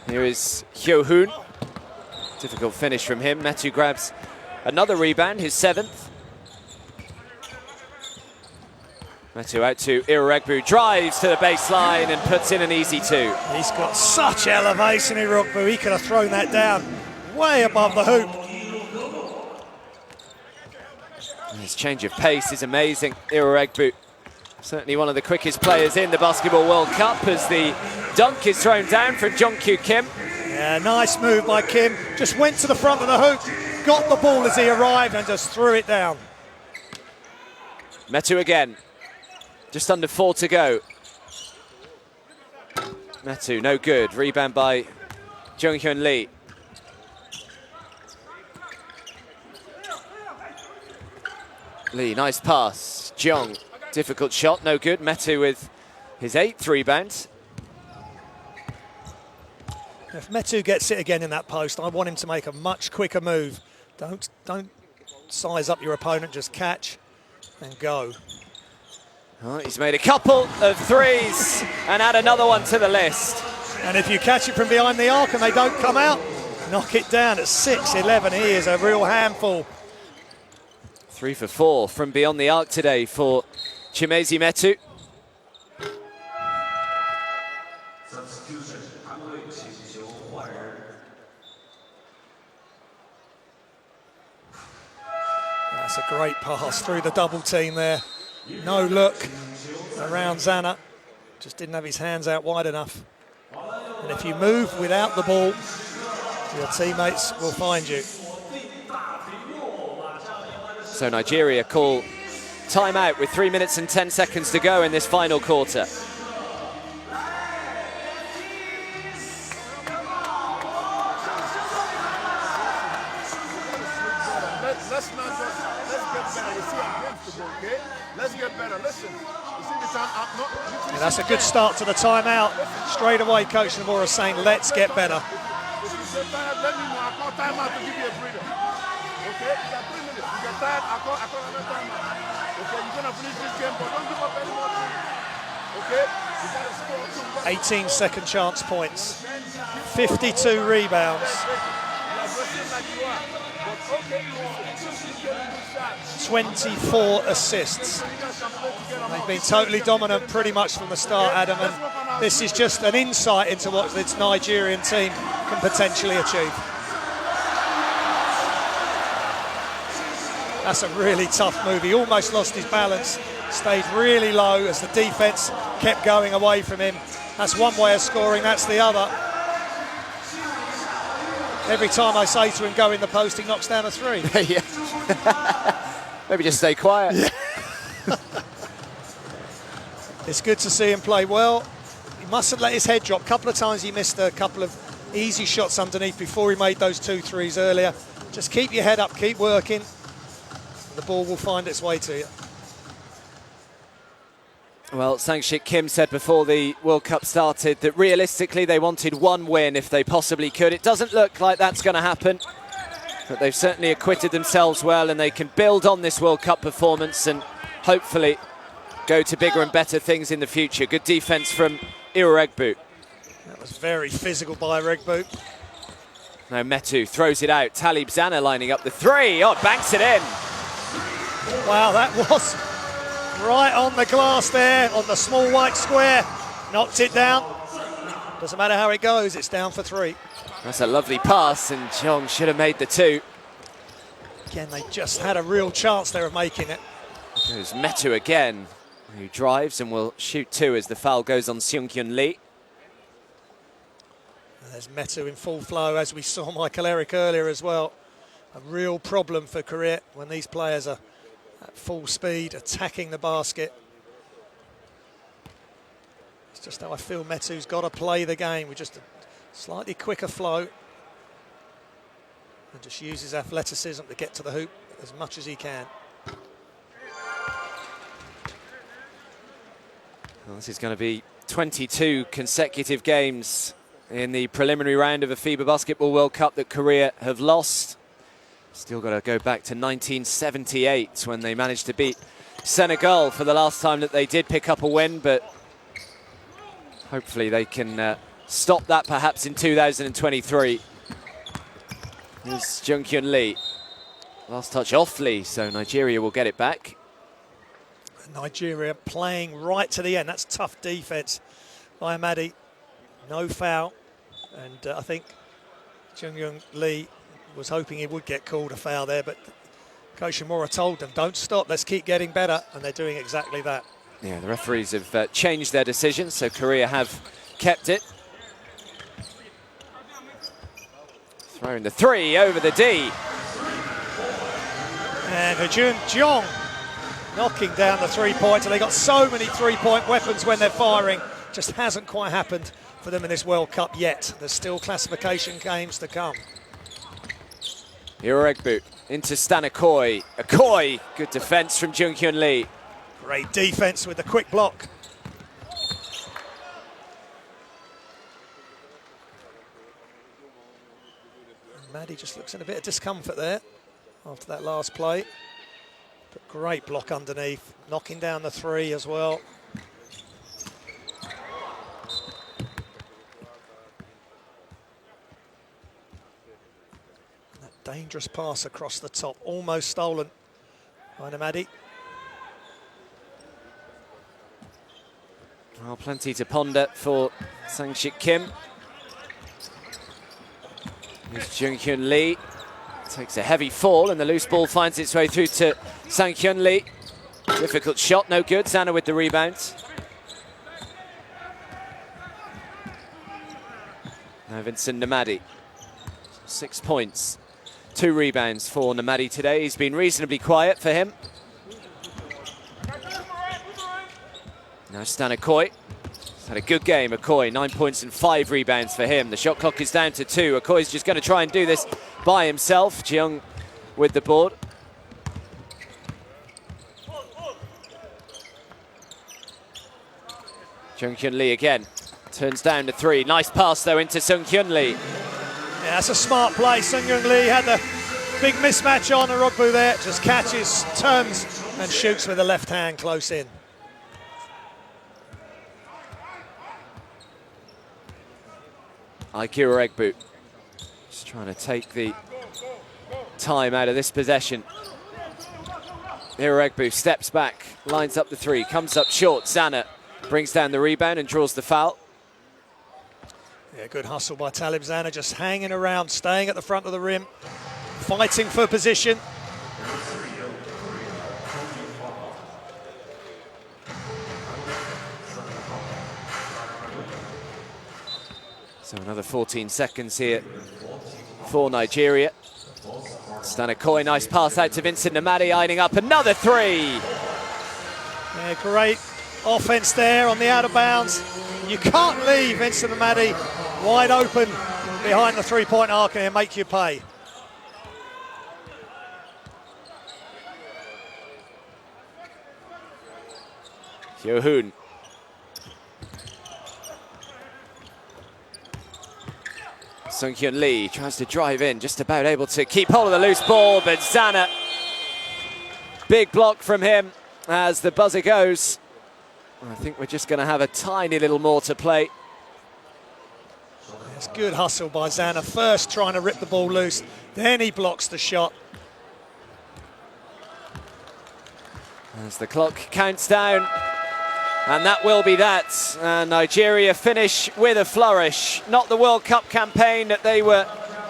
Here is Hyo Hoon. Difficult finish from him. Metu grabs another rebound, his 7th. Metu out to Iroegbu, drives to the baseline and puts in an easy 2. He's got such elevation, Iroegbu. He could have thrown that down way above the hoop. His change of pace is amazing. Iroegbu, certainly one of the quickest players in the Basketball World Cup, as the dunk is thrown down from Jungkyu Kim. Yeah, nice move by Kim. Just went to the front of the hoop, got the ball as he arrived and just threw it down. Metu again. Just under 4 to go. Metu, no good. Rebound by Junghyun Lee. Lee, nice pass. Jung, difficult shot, no good. Metu with his 8th rebound. If Metu gets it again in that post, I want him to make a much quicker move. Don't size up your opponent, just catch and go. Oh, he's made a couple of threes and add another one to the list. And if you catch it from behind the arc and they don't come out, knock it down at 6-11. He is a real handful. 3 for 4 from beyond the arc today for Chimezi Metu. That's a great pass through the double team there. No look around Zana. Just didn't have his hands out wide enough. And if you move without the ball, your teammates will find you. So Nigeria call timeout with 3 minutes and 10 seconds to go in this final quarter. Let's get better. We see uncomfortable, okay? Let's get better. Listen, you see the time up. And that's a good start to the timeout. Straight away, Coach Namora is saying, let's get better. If you get tired, let me know. I call timeout to give you a breather. Okay? You got 3 minutes. You get tired, I call another timeout. Okay? You're going to finish this game, but don't give up any more time. Okay? You got to score 18-second chance points. 52 rebounds. 24 assists. They've been totally dominant pretty much from the start, Adam, and this is just an insight into what this Nigerian team can potentially achieve. That's a really tough move. He almost lost his balance, stayed really low as the defense kept going away from him. That's one way of scoring, that's the other. Every time I say to him, go in the post, he knocks down a three. Maybe just stay quiet. Yeah. It's good to see him play well. He mustn't let his head drop. A couple of times he missed a couple of easy shots underneath before he made those 2 threes earlier. Just keep your head up, keep working. The ball will find its way to you. Well, Sang-Shik Kim said before the World Cup started that realistically they wanted 1 win if they possibly could. It doesn't look like that's going to happen, but they've certainly acquitted themselves well, and they can build on this World Cup performance and hopefully go to bigger and better things in the future. Good defense from Iroegbu. That was very physical by Iroegbu. Now Metu throws it out. Talib Zana lining up the 3. Oh, banks it in. Wow, that was right on the glass there, on the small white square. Knocked it down. Doesn't matter how it goes, it's down for 3. That's a lovely pass, and Jong should have made the 2. Again, they just had a real chance there of making it. There's Metu again, who drives and will shoot 2 as the foul goes on Seung-Kyun Lee. And there's Metu in full flow, as we saw Michael Eric earlier as well. A real problem for Korea when these players are at full speed, attacking the basket. It's just how I feel Metu's got to play the game with just a slightly quicker flow. And just use his athleticism to get to the hoop as much as he can. Well, this is going to be 22 consecutive games in the preliminary round of a FIBA Basketball World Cup that Korea have lost. Still got to go back to 1978 when they managed to beat Senegal for the last time that they did pick up a win, but hopefully they can stop that perhaps in 2023. Here's Jungkyun Lee. Last touch off Lee, so Nigeria will get it back. Nigeria playing right to the end. That's tough defense by Amadi. No foul. And I think Jungkyun Lee Was hoping he would get called a foul there, but Coach Shimura told them, don't stop, let's keep getting better, and they're doing exactly that. Yeah, the referees have changed their decision, so Korea have kept it. Throwing the three over the D. And Hajun Jeong knocking down the 3-pointer. They got so many 3-point weapons when they're firing. Just hasn't quite happened for them in this World Cup yet. There's still classification games to come. Iroegbu into Stan Akoi. Akoi, good defense from Jung Hyun Lee. Great defense with the quick block. Maddie just looks in a bit of discomfort there after that last play. But great block underneath, knocking down the three as well. Dangerous pass across the top, almost stolen by Namadi. Well, plenty to ponder for Sang-Shik Kim. Here's Jung Hyun Lee. Takes a heavy fall and the loose ball finds its way through to Sang Hyun Lee. Difficult shot, no good. Zana with the rebound. Now Vincent Namadi. 6 points. 2 rebounds for Namadi today. He's been reasonably quiet for him. Now Stan Akoi. He's had a good game, Akoi. 9 points and 5 rebounds for him. The shot clock is down to 2. Akoi's just going to try and do this by himself. Jeong with the board. Jung Hyun Lee again. Turns down to 3. Nice pass though into Sung Hyun Lee. Yeah, that's a smart play. Sung Hyun Lee had the big mismatch on Iroegbu there. Just catches, turns, and shoots with the left hand close in. Iroegbu just trying to take the time out of this possession. Iroegbu steps back, lines up the 3, comes up short. Zana brings down the rebound and draws the foul. Yeah, good hustle by Talib Zana, just hanging around, staying at the front of the rim, fighting for position. So another 14 seconds here for Nigeria. Stan Akoi, nice pass out to Vincent Namadi, eyeing up another 3. Yeah, great offense there on the out of bounds. You can't leave Vincent Namadi wide open behind the 3-point arc and he'll make you pay. Hyo-hoon. Sung Hyun Lee tries to drive in, just about able to keep hold of the loose ball, but Zana, big block from him as the buzzer goes. I think we're just going to have a tiny little more to play. It's good hustle by Zana, first trying to rip the ball loose, then he blocks the shot. As the clock counts down, and that will be that. And Nigeria finish with a flourish. Not the World Cup campaign that they were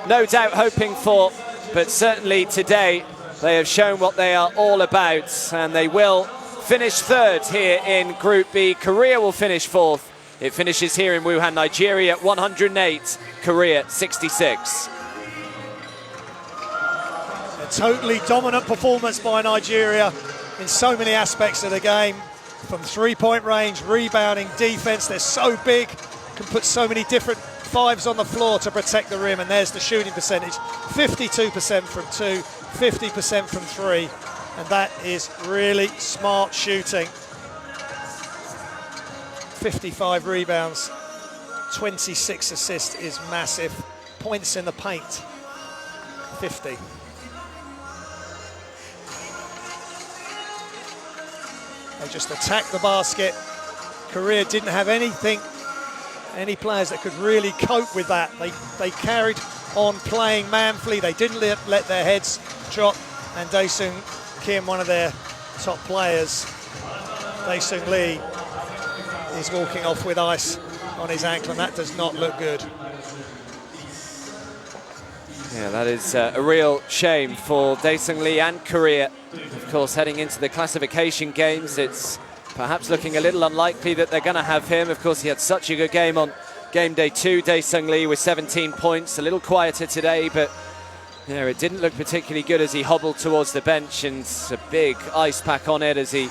no doubt hoping for, but certainly today they have shown what they are all about, and they will finish 3rd here in Group B. Korea will finish 4th. It finishes here in Wuhan. Nigeria 108, Korea 66. A totally dominant performance by Nigeria in so many aspects of the game. From 3-point range, rebounding, defense, they're so big, can put so many different 5s on the floor to protect the rim, and there's the shooting percentage. 52% from 2, 50% from 3, and that is really smart shooting. 55 rebounds, 26 assists is massive. Points in the paint, 50. They just attacked the basket. Korea didn't have any players that could really cope with that. They carried on playing manfully. They didn't let their heads drop. And Dae-Sung Kim, one of their top players, Dae-Sung Lee, is walking off with ice on his ankle, and that does not look good. Yeah, that is a real shame for Dae-Sung Lee and Korea. Of course, heading into the classification games, it's perhaps looking a little unlikely that they're going to have him. Of course, he had such a good game on game day 2, Dae-Sung Lee, with 17 points. A little quieter today, but yeah, it didn't look particularly good as he hobbled towards the bench, and a big ice pack on it as he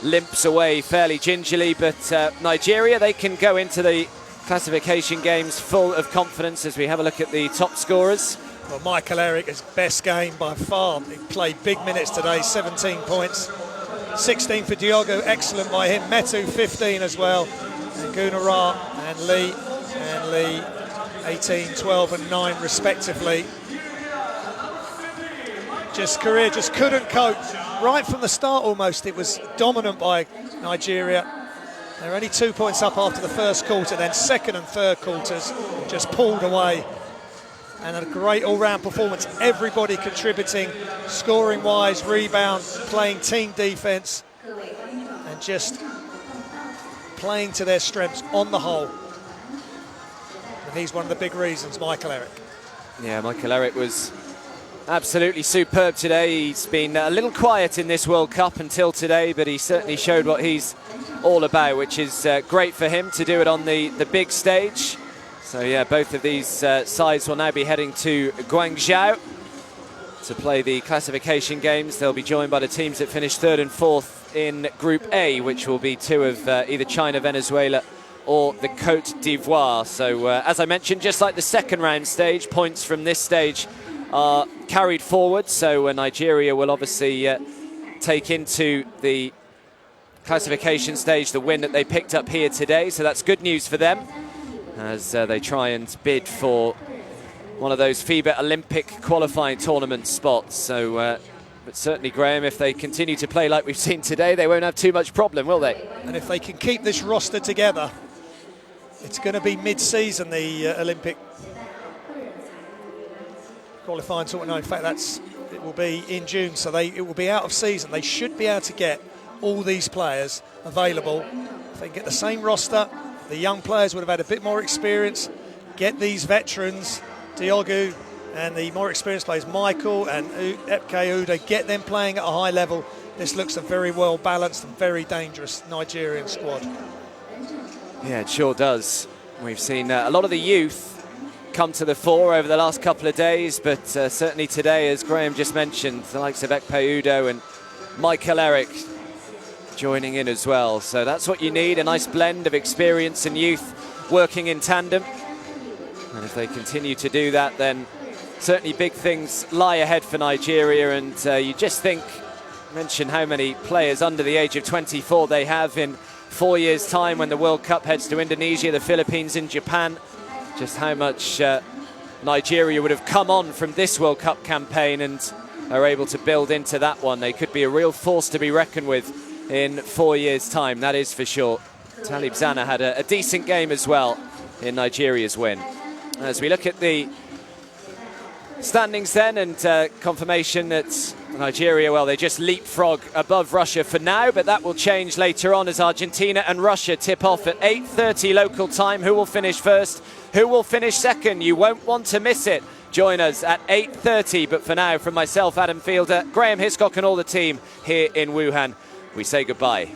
limps away fairly gingerly. But Nigeria, they can go into the classification games full of confidence as we have a look at the top scorers. Well, Michael Eric, his best game by far. He played big minutes today, 17 points. 16 for Diogo, excellent by him. Metu, 15 as well. And Gunara and Lee, 18, 12 and 9 respectively. Korea just couldn't cope. Right from the start almost, it was dominant by Nigeria. They're only 2 points up after the first quarter, then second and third quarters just pulled away. And a great all-round performance, everybody contributing, scoring-wise, rebound, playing team defence, and just playing to their strengths on the whole. And he's one of the big reasons, Michael Eric. Yeah, Michael Eric was absolutely superb today. He's been a little quiet in this World Cup until today, but he certainly showed what he's all about, which is great for him to do it on the big stage. So yeah, both of these sides will now be heading to Guangzhou to play the classification games. They'll be joined by the teams that finished 3rd and 4th in Group A, which will be 2 of either China, Venezuela or the Côte d'Ivoire. So as I mentioned, just like the second round stage, points from this stage are carried forward. So Nigeria will obviously take into the classification stage the win that they picked up here today. So that's good news for them as they try and bid for one of those FIBA Olympic qualifying tournament spots. So, but certainly, Graham, if they continue to play like we've seen today, they won't have too much problem, will they? And if they can keep this roster together, it's going to be mid-season, the Olympic qualifying tournament. No, in fact, it will be in June, so it will be out of season. They should be able to get all these players available. If they can get the same roster, the young players would have had a bit more experience. Get these veterans, Diogo, and the more experienced players, Michael and Akagi, get them playing at a high level. This looks a very well balanced and very dangerous Nigerian squad. Yeah, it sure does. We've seen a lot of the youth come to the fore over the last couple of days, but certainly today, as Graham just mentioned, the likes of Ekpe and Michael Eric joining in as well. So that's what you need, a nice blend of experience and youth working in tandem. And if they continue to do that, then certainly big things lie ahead for Nigeria. And you just mention how many players under the age of 24 they have in 4 years' time when the World Cup heads to Indonesia, the Philippines and Japan. Just how much Nigeria would have come on from this World Cup campaign and are able to build into that one. They could be a real force to be reckoned with in 4 years' time, that is for sure. Talib Zana had a decent game as well in Nigeria's win. As we look at the standings then, and confirmation that Nigeria, well, they just leapfrog above Russia for now, but that will change later on as Argentina and Russia tip off at 8:30 local time. Who will finish first? Who will finish second? You won't want to miss it. Join us at 8:30, but for now, from myself, Adam Fielder, Graham Hiscock and all the team here in Wuhan, we say goodbye.